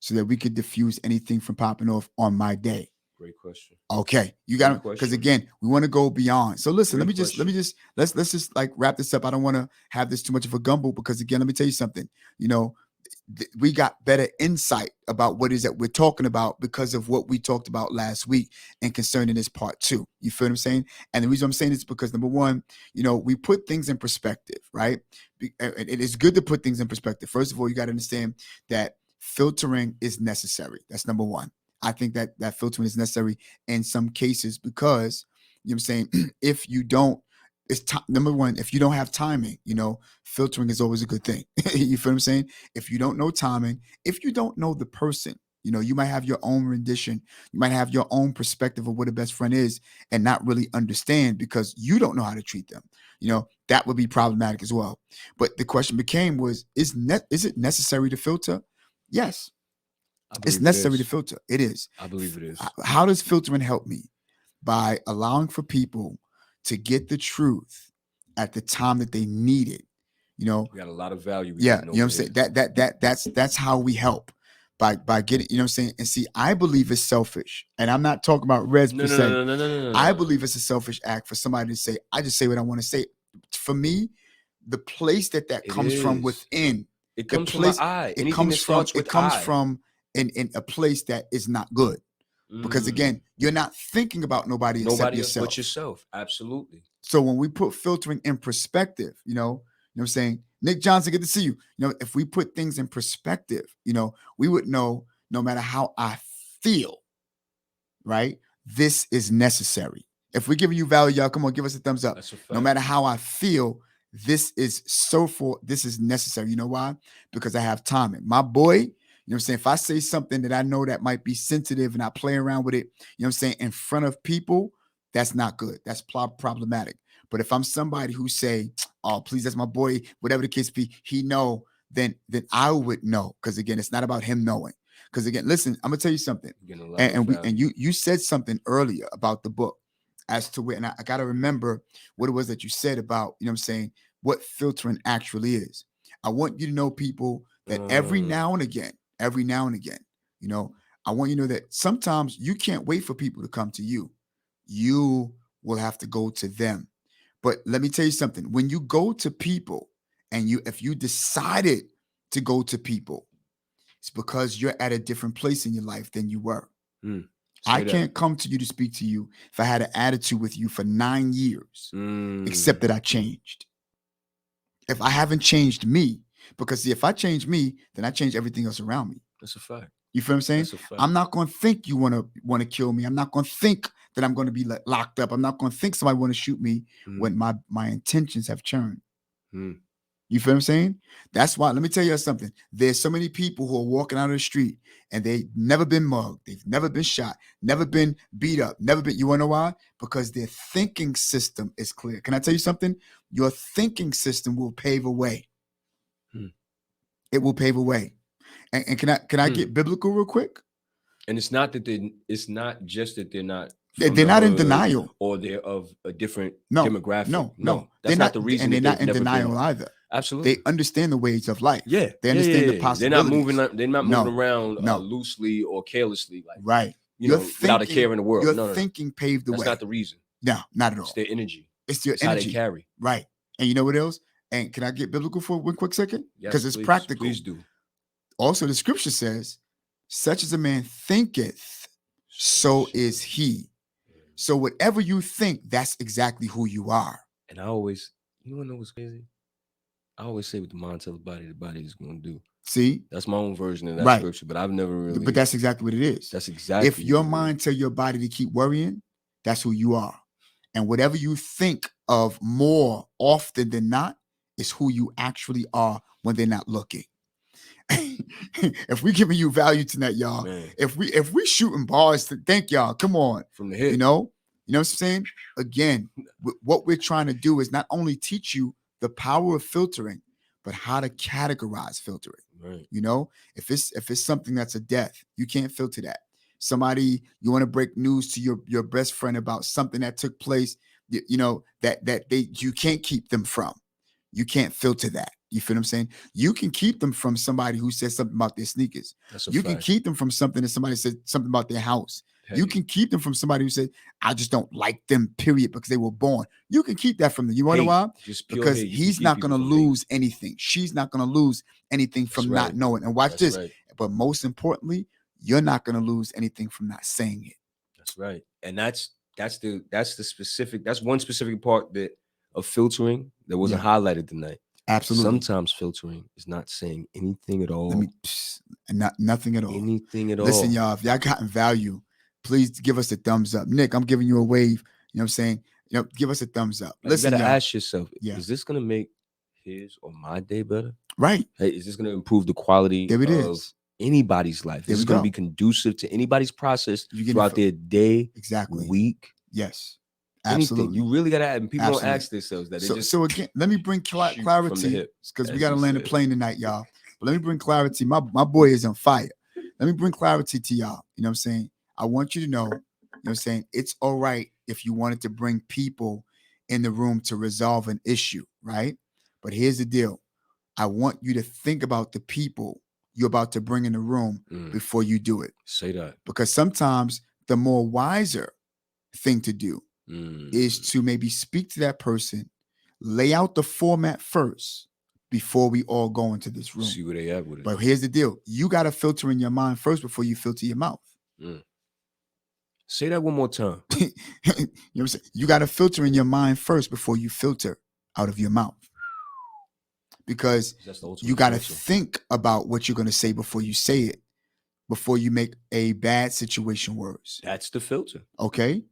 so that we could diffuse anything from popping off on my day? Great question. Okay, you got to, because again, we want to go beyond. So listen, let's just like wrap this up. I don't want to have this too much of a gumbo because again, let me tell you something. We got better insight about what it is that we're talking about because of what we talked about last week and concerning this part 2. You feel what I'm saying? And the reason I'm saying is because number one, we put things in perspective, right? It is good to put things in perspective. First of all, you got to understand that filtering is necessary. That's number one. I think that filtering is necessary in some cases because, I'm saying, if you don't, number one, if you don't have timing, filtering is always a good thing. You feel what I'm saying? If you don't know timing, if you don't know the person, you might have your own rendition, you might have your own perspective of what a best friend is and not really understand because you don't know how to treat them. That would be problematic as well. But the question became is it necessary to filter? Yes. It's necessary to filter. It is. I believe it is. How does filtering help me? By allowing for people to get the truth at the time that they need it. We got a lot of value. Yeah, you know what I'm saying? That's how we help. By getting, you know what I'm saying? And see, I believe it's selfish. And I'm not talking about Reds per se. No. I believe it's a selfish act for somebody to say, I just say what I want to say. For me, the place that comes from within. It comes from the eye. It comes from in a place that is not good. Because again, you're not thinking about nobody except yourself. But yourself. Absolutely. So when we put filtering in perspective, you know what I'm saying? Nick Johnson, good to see you. If we put things in perspective, we would know no matter how I feel, right? This is necessary. If we're giving you value, y'all, come on, give us a thumbs up. No matter how I feel, this is necessary. You know why? Because I have timing. My boy, you know what I'm saying? If I say something that I know that might be sensitive and I play around with it, you know what I'm saying, in front of people, that's not good. That's problematic. But if I'm somebody who say, oh, please, that's my boy, whatever the case be, he know, then I would know. Because again, it's not about him knowing. Because again, listen, I'm gonna tell you something. And you said something earlier about the book as to where, and I gotta remember what it was that you said about, you know what I'm saying, what filtering actually is. I want you to know, people, that every now and again, I want you to know that sometimes you can't wait for people to come to you. You will have to go to them. But let me tell you something. When you go to people and if you decided to go to people, it's because you're at a different place in your life than you were. Mm. I Say that. can't come to you to speak to you if I had an attitude with you for 9 years, except that I changed. If I haven't changed me, because see, if I change me, then I change everything else around me. That's a fact. You feel what I'm saying? That's a fact. I'm not going to think you want to kill me. I'm not going to think that I'm going to be locked up. I'm not going to think somebody want to shoot me when my intentions have turned. Mm. You feel what I'm saying? That's why, let me tell you something. There's so many people who are walking out of the street and they've never been mugged. They've never been shot, never been beat up, never been, you want to know why? Because their thinking system is clear. Can I tell you something? Your thinking system will pave a way. It will pave a way. And can I get biblical real quick? And it's not that it's not just that they're not. They're not in denial, or they're of a different no, demographic. No, that's not the reason. And they're not in denial either. Absolutely, they understand the ways of life. Yeah, they understand the possibilities. They're not moving around loosely or carelessly, like right. Without a care in the world. Your thinking paved the way. That's not the reason. No, not at all. It's their energy. It's your energy. How they carry. Right. And you know what else? And can I get biblical for 1 quick second? Because it's practical. Please do. Also, the scripture says, "Such as a man thinketh, so is he." So whatever you think, that's exactly who you are. And I always, you want to know what's crazy? I always say what the mind tells the body is going to do. See? That's my own version of that scripture, but I've never really. But that's exactly what it is. That's exactly. If your mind tell your body to keep worrying, that's who you are. And whatever you think of more often than not is who you actually are when they're not looking. If we giving you value tonight, y'all, man. if we shooting bars to thank y'all, come on. From the hip. You know what I'm saying? Again, what we're trying to do is not only teach you the power of filtering, but how to categorize filtering. Right. You know, if it's something that's a death, you can't filter that. Somebody, you want to break news to your best friend about something that took place, you know, that you can't keep them from. You can't filter that. You feel what I'm saying? You can keep them from somebody who said something about their sneakers. You can keep them from something that somebody said something about their house. Petty. You can keep them from somebody who said, "I just don't like them, period, because they were born." You can keep that from them. You wonder why? Because he's not going to lose anything. She's not going to lose anything from not knowing. And watch this. Right. But most importantly, you're not going to lose anything from not saying it. That's right. And that's one specific part of filtering that wasn't highlighted tonight. Absolutely. Sometimes filtering is not saying anything at all. Nothing at all. Anything at all. Listen, y'all, if y'all gotten value, please give us a thumbs up. Nick, I'm giving you a wave. You know what I'm saying? You know, give us a thumbs up. Listen, you gotta ask yourself, is this gonna make his or my day better? Right. Hey, is this gonna improve the quality of anybody's life? Is this gonna be conducive to anybody's process throughout their day, week? Yes. Absolutely. Anything. You really gotta add, and people don't ask themselves that. So again, let me bring clarity, because we gotta land the plane tonight, y'all. But let me bring clarity. My boy is on fire. Let me bring clarity to y'all. You know what I'm saying? I want you to know, you know what I'm saying? It's all right if you wanted to bring people in the room to resolve an issue, right? But here's the deal. I want you to think about the people you're about to bring in the room before you do it. Say that. Because sometimes the more wiser thing to do is to maybe speak to that person, lay out the format first before we all go into this room. See where they at with it. But here's the deal. You got to filter in your mind first before you filter your mouth. Say that one more time. You know what I'm saying? You got to filter in your mind first before you filter out of your mouth. Because you got to think about what you're going to say before you say it, before you make a bad situation worse. That's the filter. Okay?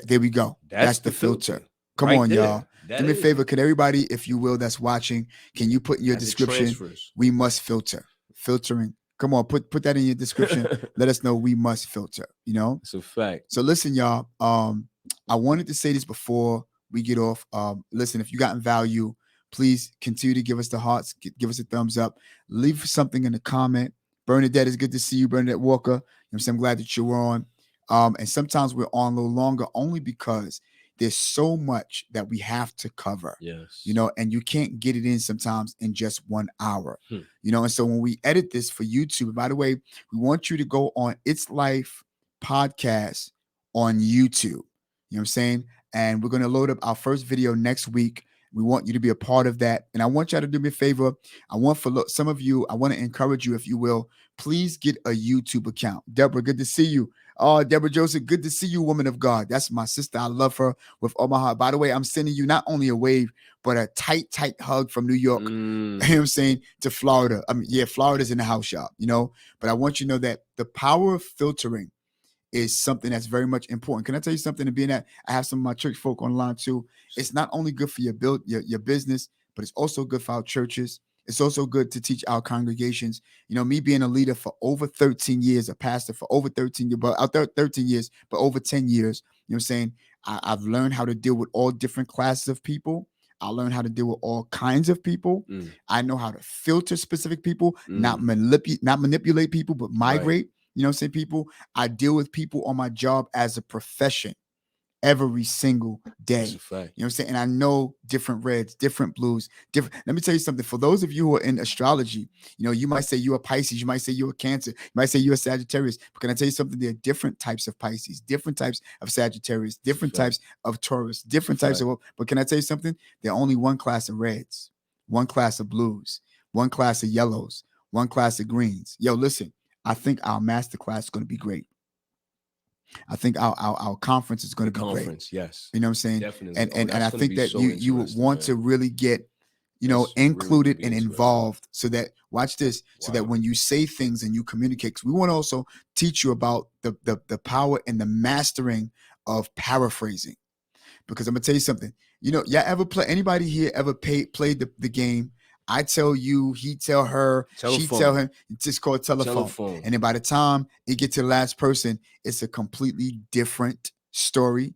There we go. That's the filter. Come on, y'all. Do me a favor. Could everybody, if you will, that's watching, can you put in your description, we must filter. Filtering. Come on, put that in your description. Let us know we must filter, you know? It's a fact. So listen, y'all. I wanted to say this before we get off. Listen, if you gotten value, please continue to give us the hearts, give us a thumbs up. Leave something in the comment. Bernadette, it's good to see you, Bernadette Walker. You know what I'm saying? I'm glad that you're on. And sometimes we're on a little longer only because there's so much that we have to cover. Yes. You know, and you can't get it in sometimes in just 1 hour. You know, and so when we edit this for YouTube, by the way, we want you to go on It's Life Podcast on YouTube. You know what I'm saying? and we're going to load up our first video next week. We want you to be a part of that. And I want y'all to do me a favor. I want some of you, I want to encourage you, if you will, please get a YouTube account. Deborah, good to see you. Oh, Deborah Joseph, good to see you, woman of God. That's my sister. I love her with all my heart. By the way, I'm sending you not only a wave, but a tight hug from New York, you know what I'm saying, to Florida. I mean, yeah, Florida's in the house, y'all, you know, but I want you to know that the power of filtering is something that's very much important. Can I tell you something? And being that I have some of my church folk online too, it's not only good for your business, but it's also good for our churches. It's also good to teach our congregations. You know, me being a leader for over 13 years, a pastor for over 13 years, but out there 13 years, but over 10 years, you know what I'm saying? I've learned how to deal with all different classes of people. I learned how to deal with all kinds of people. I know how to filter specific people, not manipulate people, but migrate. Right. You know what I'm saying, people? I deal with people on my job as a profession every single day. That's a fact. You know what I'm saying? And I know different reds, different blues, different. Let me tell you something. For those of you who are in astrology, you know, you might say you're a Pisces, you might say you're a Cancer, you might say you're a Sagittarius. But can I tell you something? There are different types of Pisces, different types of Sagittarius, different types of Taurus, different types of. But can I tell you something? There are only one class of reds, one class of blues, one class of yellows, one class of greens. Yo, listen. I think our masterclass is going to be great. I think our conference is going to be great. Yes. You know what I'm saying? Definitely. And I think that you would want to really get, you know, included and involved so that, watch this, so that when you say things and you communicate, because we want to also teach you about the power and the mastering of paraphrasing. Because I'm going to tell you something. You know, anybody here ever played the game? I tell you, he tell her, she tell him. It's just called telephone. And then by the time it gets to the last person, it's a completely different story.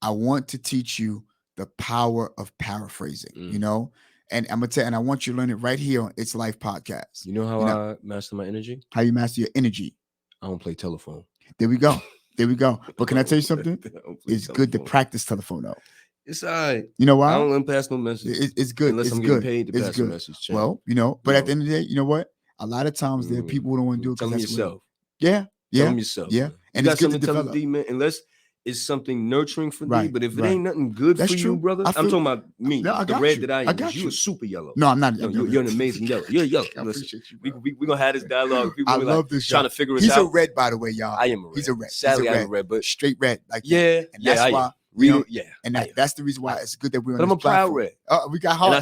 I want to teach you the power of paraphrasing, you know? And I'm going to tell you, and I want you to learn it right here on It's Life Podcast. You know how I master my energy? How you master your energy? I don't play telephone. There we go. There we go. But can I tell you something? It's good to practice telephone though. It's all right. You know why? I don't pass no message. It's good. Unless I'm getting paid to pass a message. Well, you know, but at the end of the day, you know what? A lot of times there are people who don't want to do it. Tell them yourself. Yeah. Tell them yourself. Yeah. And it's good to tell D, man, unless it's something nurturing for D. But if it ain't nothing good for you, brother, I'm talking about me. The red that I am. You a super yellow. No, I'm not. You're an amazing yellow. You're yellow. Listen, we're going to have this dialogue. People I love this. Trying to figure it out. He's a red, by the way, y'all. I am a red. He's a red. Sadly, I'm a red, but straight red. Like yeah. And that's why. Real, yeah, and that's the reason why it's good that we're on this platform. But I'm a proud red. We got hearts. And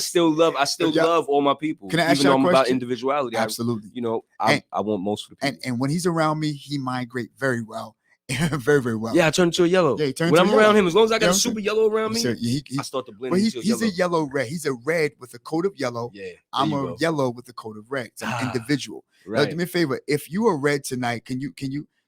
I still love all my people. Can I ask you a question? About individuality. Absolutely. I want most of the people. And when he's around me, he migrate very well. very, very well. Yeah, I turn into a yellow. Yeah, when I'm around him, as long as I got a super yellow around me, I start to blend. But he's a yellow red. He's a red with a coat of yellow. Yeah, I'm a yellow with a coat of red. It's an individual. Right. Now, do me a favor. If you are red tonight, can you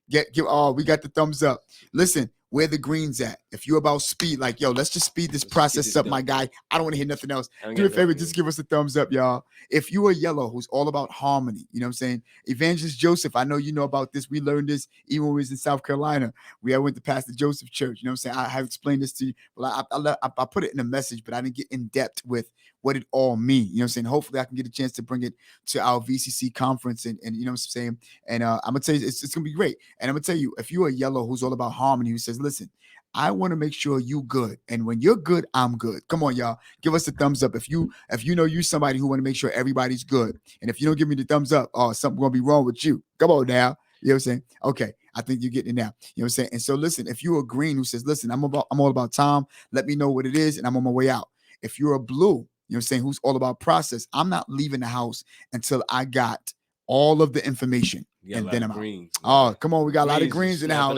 give? Oh, we got the thumbs up. Listen. Where the greens at? If you're about speed, like, yo, let's just speed this process up, my guy. I don't want to hear nothing else. Do me a favor, just give us a thumbs up, y'all. If you are yellow, who's all about harmony, you know what I'm saying? Evangelist Joseph, I know you know about this. We learned this even when we was in South Carolina. I went to Pastor Joseph Church, you know what I'm saying? I have explained this to you. Well, I put it in a message, but I didn't get in depth with what it all means. You know what I'm saying? Hopefully I can get a chance to bring it to our VCC conference and you know what I'm saying? And I'm going to tell you, it's going to be great. And I'm going to tell you, if you're a yellow who's all about harmony, who says, listen, I want to make sure you good. And when you're good, I'm good. Come on, y'all. Give us a thumbs up. If you know you're somebody who want to make sure everybody's good. And if you don't give me the thumbs up, something going to be wrong with you. Come on now. You know what I'm saying? Okay. I think you're getting it now. You know what I'm saying? And so listen, if you're a green who says, listen, I'm all about time. Let me know what it is. And I'm on my way out. If you're a blue, you know what I'm saying, who's all about process, I'm not leaving the house until I got all of the information. And then I'm out. Oh, come on. We got a lot of greens in the house.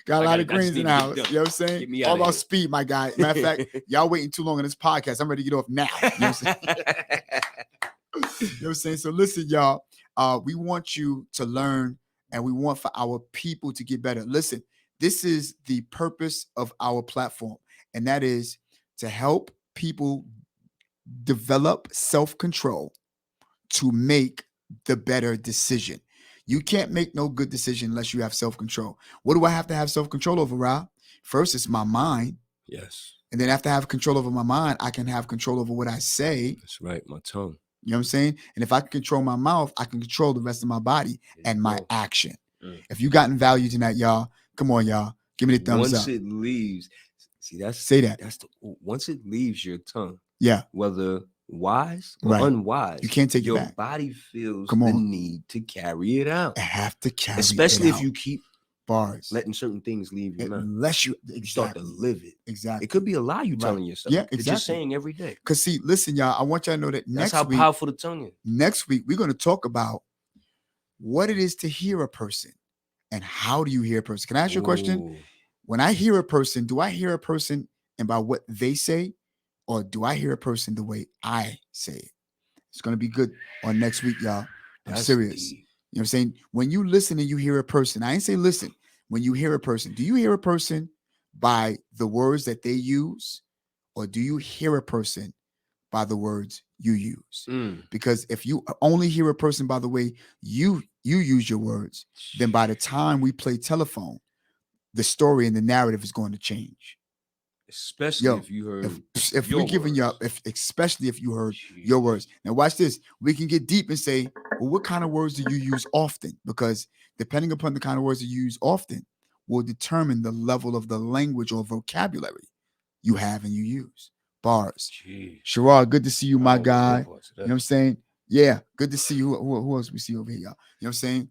Got a lot of greens in the house. You know what I'm saying? All about speed, my guy. Matter of fact, y'all waiting too long on this podcast. I'm ready to get off now. You know what I'm saying? You know what I'm saying? So listen, y'all, we want you to learn and we want for our people to get better. Listen, this is the purpose of our platform, and that is to help people develop self-control to make the better decision. You can't make no good decision unless you have self-control. What do I have to have self-control over, Rob? First, it's my mind. Yes. And then after I have control over my mind, I can have control over what I say. That's right, my tongue. You know what I'm saying? And if I can control my mouth, I can control the rest of my body and my action. If you gotten value tonight, y'all, come on, y'all. Give me the thumbs up. Once it leaves, See, that's Say that. That's once it leaves your tongue, Yeah. whether wise or Right. unwise, You can't take it your back. body feels Come the on. need to carry it out. I have to carry Especially it if out. you keep Bars. letting certain things leave your mouth. Unless you Start to live it. Exactly. It could be a lie you Right. telling yourself. Yeah, You're just exactly. saying every day. Because see, listen, y'all, I want y'all to know that That's next how week, powerful the tongue is. next week, we're going to talk about what it is to hear a person and how do you hear a person. Can I ask you a question? Ooh. When I hear a person, do I hear a person and by what they say, or do I hear a person the way I say it? It's going to be good on next week, y'all. I'm That's serious. deep. You know what I'm saying? When you listen and you hear a person, I ain't say listen. When you hear a person, do you hear a person by the words that they use, or do you hear a person by the words you use? Because if you only hear a person by the way you use your words, then by the time we play telephone, the story and the narrative is going to change. Especially if you heard if we're giving you up, especially if you heard your words. Now watch this. We can get deep and say, well, what kind of words do you use often? Because depending upon the kind of words you use often will determine the level of the language or vocabulary you have and you use. Bars. Sherrod, good to see you, my guy. You know what I'm saying? Yeah, good to see you. Who else we see over here, y'all? You know what I'm saying?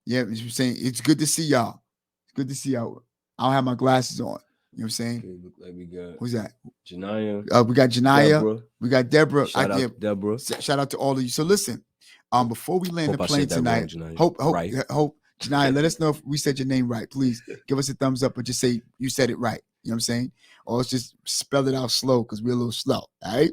Yeah, I'm saying it's good to see y'all. It's good to see y'all. I don't have my glasses on. You know what I'm saying? Okay, look like we got who's that? Janaya. We got Janaya. Deborah. We got Deborah. Shout out to Deborah. Shout out to all of you. So listen, before we land the plane tonight, hope Janaya, let us know if we said your name right. Please give us a thumbs up or just say you said it right. You know what I'm saying? Or let's just spell it out slow because we're a little slow. All right.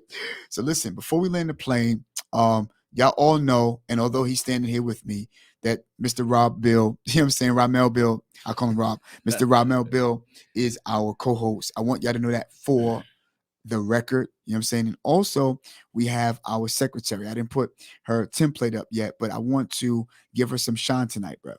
So listen, before we land the plane, y'all all know, and although he's standing here with me, that Mr. Rob Bill, you know what I'm saying? Ramel Bill, I call him Rob. Mr. Ramel Bill is our co-host. I want y'all to know that for the record, you know what I'm saying? And also, we have our secretary. I didn't put her template up yet, but I want to give her some shine tonight, bro.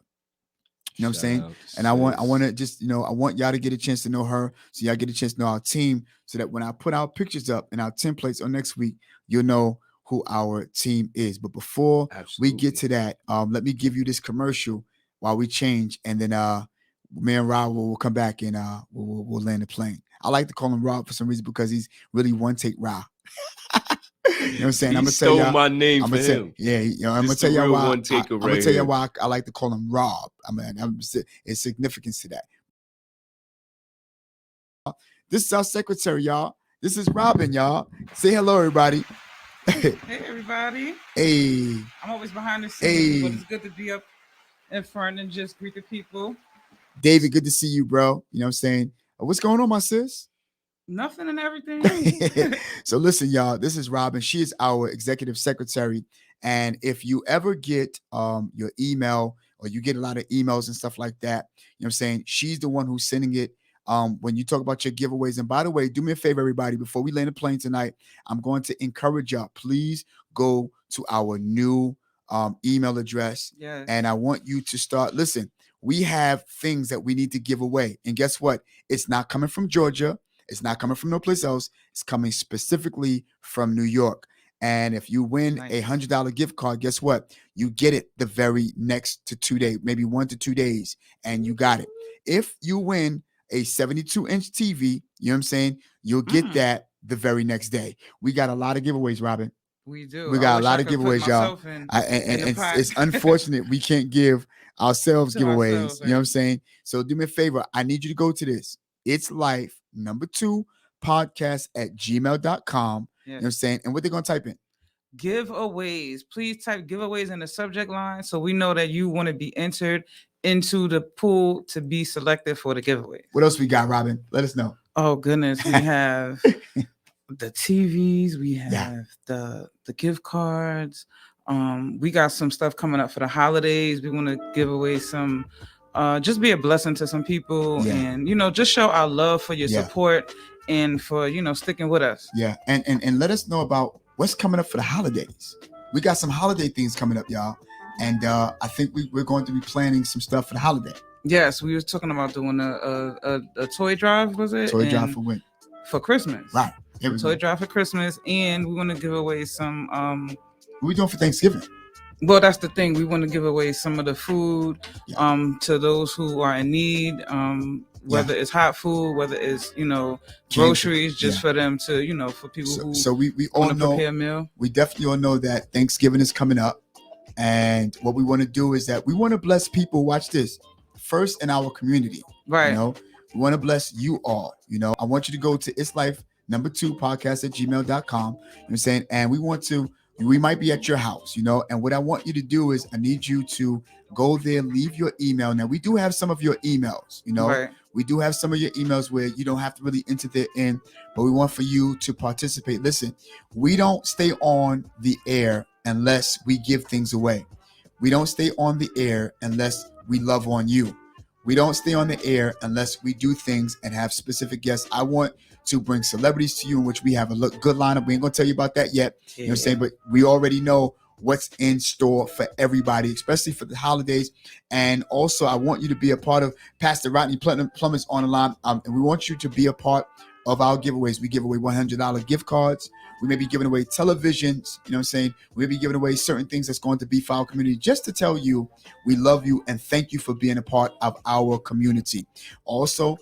You know what I'm saying? And I want to just, I want y'all to get a chance to know her, so y'all get a chance to know our team, so that when I put our pictures up and our templates on next week, you'll know who our team is. But before we get to that, let me give you this commercial while we change, and then me and Rob will come back and we'll land the plane. I like to call him Rob for some reason because he's really one take Rob. You know what I'm saying? I'm gonna tell y'all my name I'm for gonna tell, him. Yeah, I'm gonna tell y'all why. I'm gonna tell you why I like to call him Rob. I mean, it's significance to that. This is our secretary, y'all. This is Robin, y'all. Say hello, everybody. Hey, everybody. Hey. I'm always behind the scenes, but it's good to be up in front and just greet the people. David, good to see you, bro. You know what I'm saying? What's going on, my sis? Nothing and everything. So listen, y'all, this is Robin. She is our executive secretary. And if you ever get your email, or you get a lot of emails and stuff like that, you know what I'm saying? She's the one who's sending it. When you talk about your giveaways. And by the way, do me a favor, everybody, before we land the plane tonight, I'm going to encourage y'all. Please go to our new email address. Yes. And I want you to start. Listen, we have things that we need to give away. And guess what? It's not coming from Georgia. It's not coming from no place else. It's coming specifically from New York. And if you win a $100 gift card, guess what? You get it the very next to 2 days, maybe 1 to 2 days, and you got it. If you win a 72-inch TV, you know what I'm saying? You'll get that the very next day. We got a lot of giveaways, Robin. We do. We got a lot of giveaways, y'all. And it's unfortunate we can't give ourselves giveaways. You know what I'm saying? So do me a favor. I need you to go to this. It's Life #2 podcast at gmail.com. Yes. You know what I'm saying? And what they're going to type in? Giveaways. Please type giveaways in the subject line so we know that you want to be entered into the pool to be selected for the giveaway. What else we got, Robin? Let us know. Oh, goodness. We have the TVs. We have the gift cards. We got some stuff coming up for the holidays. We want to give away some, just be a blessing to some people and, just show our love for your support and for, sticking with us. Yeah. And let us know about what's coming up for the holidays. We got some holiday things coming up, y'all. And I think we're going to be planning some stuff for the holiday. Yes, we were talking about doing a toy drive, was it? Toy drive for when? For Christmas. Right. Toy drive for Christmas, and we want to give away some. What are we doing for Thanksgiving? Well, that's the thing. We want to give away some of the food to those who are in need. whether it's hot food, whether it's, Canned- groceries, just yeah. for them to, for people who So we all want to know, prepare a meal. we definitely all know that Thanksgiving is coming up. And what we want to do is that we want to bless people. Watch this. First in our community. Right. You know, we want to bless you all. You know, I want you to go to It's Life #2 podcast@gmail.com. You know what I'm saying? And we might be at your house, and what I want you to do is I need you to go there, leave your email. Now, we do have some of your emails, Right. we do have some of your emails where you don't have to really enter that in, but we want for you to participate. Listen, we don't stay on the air unless we give things away. We don't stay on the air unless we love on you. We don't stay on the air unless we do things and have specific guests. I want to bring celebrities to you, in which we have a good lineup. We ain't gonna tell you about that yet. You know what I'm saying? But we already know what's in store for everybody, especially for the holidays. And also, I want you to be a part of Pastor Rodney Plumbers on the line. And we want you to be a part of our giveaways. We give away $100 gift cards. We may be giving away televisions. You know what I'm saying? We may be giving away certain things that's going to be for our community, just to tell you we love you and thank you for being a part of our community. Also,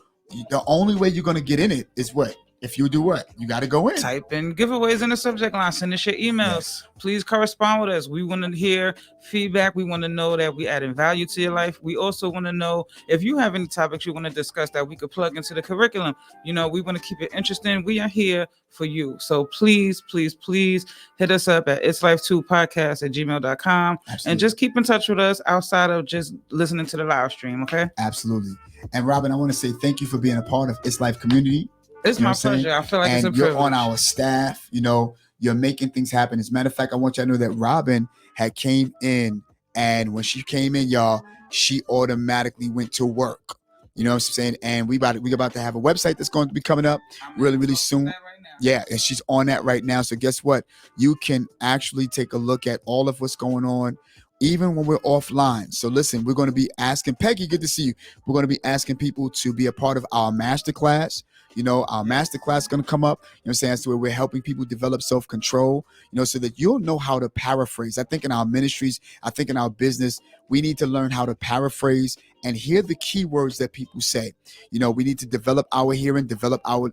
the only way you're going to get in it is what? If you do what? You got to go in. Type in giveaways in the subject line. Send us your emails. Yes. Please correspond with us. We want to hear feedback. We want to know that we adding value to your life. We also want to know if you have any topics you want to discuss that we could plug into the curriculum. We want to keep it interesting. We are here for you. So please, please, please hit us up at It's Life 2 podcast@gmail.com. Absolutely. And just keep in touch with us outside of just listening to the live stream. Okay. Absolutely. And Robin, I want to say thank you for being a part of It's Life community. It's my pleasure. I feel like it's a privilege. You're on our staff, you're making things happen. As a matter of fact, I want you to know that Robin had came in, and when she came in, y'all, she automatically went to work. You know what I'm saying? And we about to have a website that's going to be coming up really, really soon. Right now. Yeah, and she's on that right now. So guess what? You can actually take a look at all of what's going on, even when we're offline. So listen, we're going to be asking Peggy, good to see you. We're going to be asking people to be a part of our masterclass. Our masterclass is going to come up, what I'm saying? That's where we're helping people develop self-control, so that you'll know how to paraphrase. I think in our ministries, I think in our business, we need to learn how to paraphrase and hear the key words that people say. We need to develop our hearing, develop our,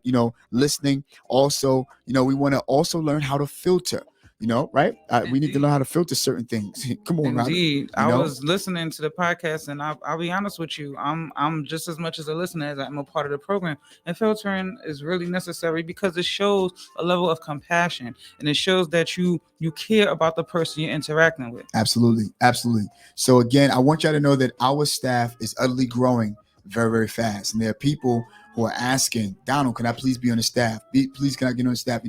listening. Also, we want to also learn how to filter. Right? We need to learn how to filter certain things. Come on, Indeed. Robin. I was listening to the podcast, and I'll be honest with you. I'm just as much as a listener as I'm a part of the program. And filtering is really necessary because it shows a level of compassion, and it shows that you care about the person you're interacting with. Absolutely. Absolutely. So again, I want y'all to know that our staff is utterly growing very, very fast. And there are people who are asking, Donald, can I please be on the staff? Please, can I get on the staff?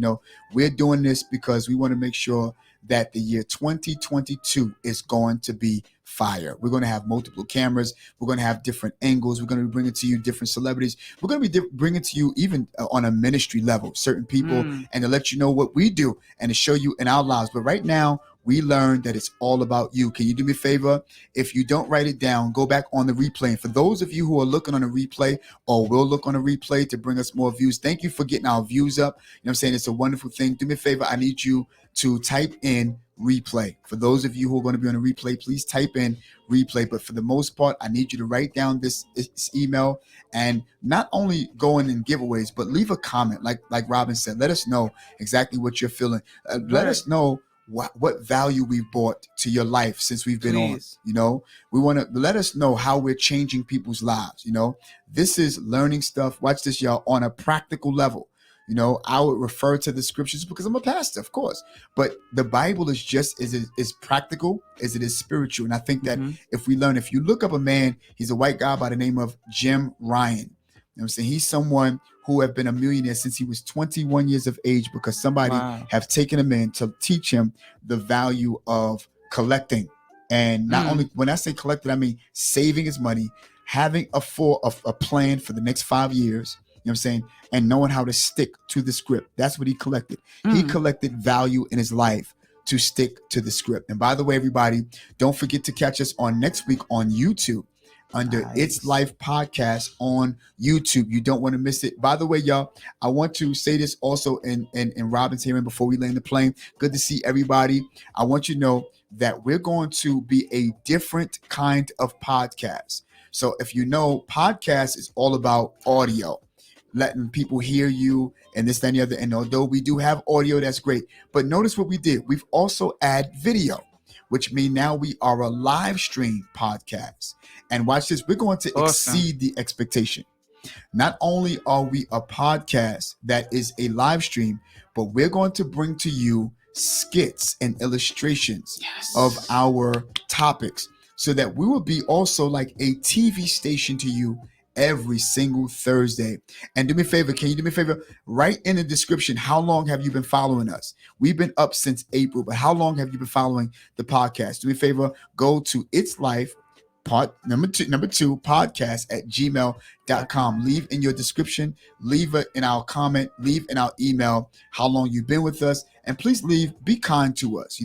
We're doing this because we want to make sure that the year 2022 is going to be fire. We're going to have multiple cameras. We're going to have different angles. We're going to be bringing to you different celebrities. We're going to be bringing to you even on a ministry level, certain people, and to let you know what we do and to show you in our lives. But right now, we learned that it's all about you. Can you do me a favor? If you don't write it down, go back on the replay. And for those of you who are looking on a replay or will look on a replay to bring us more views, thank you for getting our views up. What I'm saying? It's a wonderful thing. Do me a favor. I need you to type in replay. For those of you who are going to be on a replay, please type in replay. But for the most part, I need you to write down this email and not only go in and giveaways, but leave a comment. Like Robin said, let us know exactly what you're feeling. Let us know what value we've brought to your life since we've been on. We want to let us know how we're changing people's lives. This is learning stuff. Watch this, y'all, on a practical level. I would refer to the scriptures because I'm a pastor, of course, but the Bible is just as practical as it is spiritual. And I think that if you look up a man, he's a white guy by the name of Jim Ryan. I'm saying? He's someone who have been a millionaire since he was 21 years of age because somebody have taken him in to teach him the value of collecting. And not only, when I say collecting, I mean saving his money, having a plan for the next 5 years, what I'm saying? And knowing how to stick to the script. That's what he collected. He collected value in his life to stick to the script. And by the way, everybody, don't forget to catch us on next week on YouTube. Under It's Life Podcast on YouTube. You don't want to miss it. By the way, y'all, I want to say this also in Robin's hearing before we land the plane. Good to see everybody. I want you to know that we're going to be a different kind of podcast. So if you know, podcast is all about audio, letting people hear you and this, that, and the other. And although we do have audio, that's great. But notice what we did. We've also added video, which means now we are a live stream podcast. And watch this. We're going to Awesome. exceed the expectation. Not only are we a podcast that is a live stream, but we're going to bring to you skits and illustrations of our topics so that we will be also like a TV station to you every single Thursday. And do me a favor, can you do me a favor? Write in the description, how long have you been following us? We've been up since April, but how long have you been following the podcast? Do me a favor, go to It's Life number two podcast at gmail.com. Leave in your description, leave it in our comment, leave in our email how long you've been with us, and please be kind to us,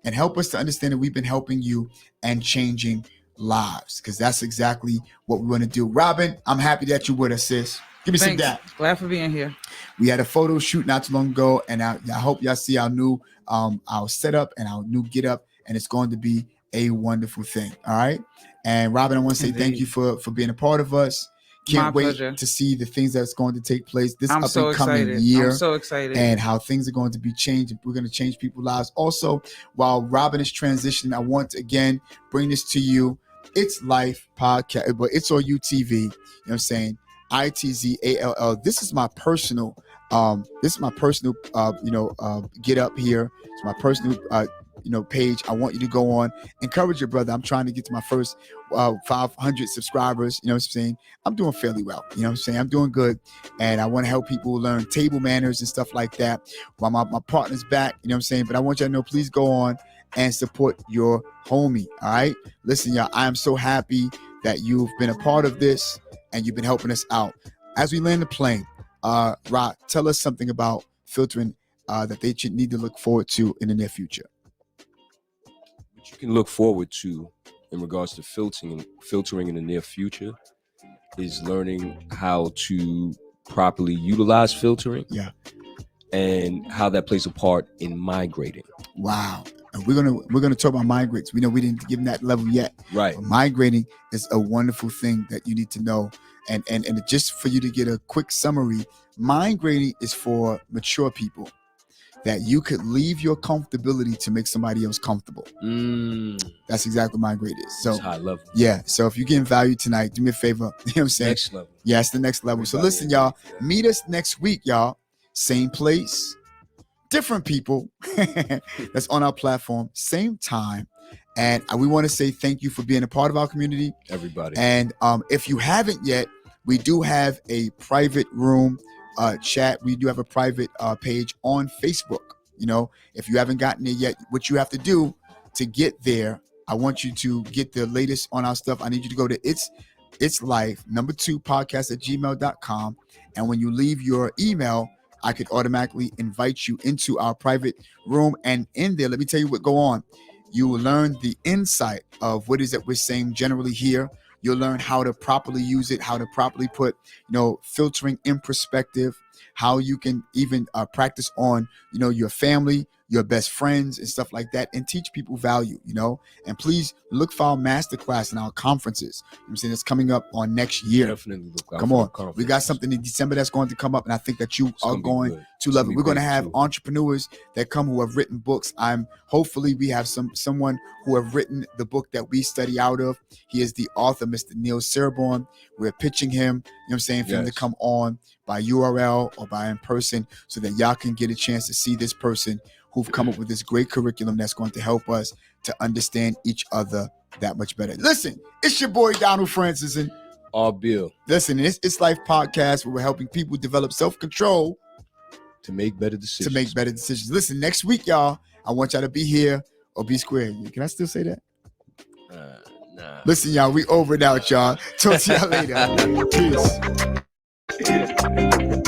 and help us to understand that we've been helping you and changing lives, because that's exactly what we want to do. Robin, I'm happy that you're with us, sis. Give me Thanks. some dap. Glad for being here. We had a photo shoot not too long ago, and I hope y'all see our new our setup and our new get up, and it's going to be a wonderful thing. All right. And Robin, I want to say thank you for being a part of us. Can't wait pleasure. to see the things that's going to take place this I'm up so and coming excited. year. I'm so excited. And how things are going to be changed. We're going to change people's lives. Also, while Robin is transitioning, I want to again bring this to you. It's Life podcast, but it's on UTV. You know what I'm saying? ITZALL. This is my personal get up here. It's my personal page. I want you to go on, encourage your brother. I'm trying to get to my first 500 subscribers. You know what I'm saying? I'm doing fairly well. You know what I'm saying? I'm doing good, and I want to help people learn table manners and stuff like that while my partner's back. You know what I'm saying? But I want you to know, please go on and support your homie. All right? Listen, y'all, I am so happy that you've been a part of this and you've been helping us out. As we land the plane, Rock, tell us something about filtering that they should need to look forward to in the near future. What you can look forward to in regards to filtering in the near future is learning how to properly utilize filtering. Yeah. And how that plays a part in migrating. Wow. And we're gonna talk about migrates. We know we didn't give them that level yet. Right. But migrating is a wonderful thing that you need to know. And just for you to get a quick summary, migrating is for mature people, that you could leave your comfortability to make somebody else comfortable. That's exactly what migrate is. So it's high level. Yeah. So if you're getting value tonight, do me a favor. You know what I'm saying? Next level. Yeah, it's the next level. So listen, y'all, meet us next week, y'all. Same place, different people that's on our platform, same time. And we want to say thank you for being a part of our community. Everybody. And if you haven't yet, we do have a private room chat. We do have a private page on Facebook. If you haven't gotten it yet, what you have to do to get there, I want you to get the latest on our stuff. I need you to go to It's Life 2 podcast at gmail.com. And when you leave your email, I could automatically invite you into our private room. And in there, let me tell you what go on. You will learn the insight of what is that we're saying generally here. You'll learn how to properly use it, how to properly put, filtering in perspective, how you can even practice on, your family, your best friends and stuff like that, and teach people value, and please look for our masterclass and our conferences. I'm saying it's coming up on next year. Definitely look out Come for on. the conference. We got something in December that's going to come up, and I think that you are going to love it. be We're going to great, have too. entrepreneurs that come who have written books. Hopefully we have someone who have written the book that we study out of. He is the author, Mr. Neil Serborn. We're pitching him, for him to come on by URL or by in person so that y'all can get a chance to see this person who've come up with this great curriculum that's going to help us to understand each other that much better. Listen, it's your boy Donald Francis, and Bill, listen, it's Life podcast where we're helping people develop self-control to make better decisions. Listen, next week, y'all, I want y'all to be here or be square. Can I still say that? Nah. Listen, y'all, we over and out, y'all. Talk to y'all later. Peace.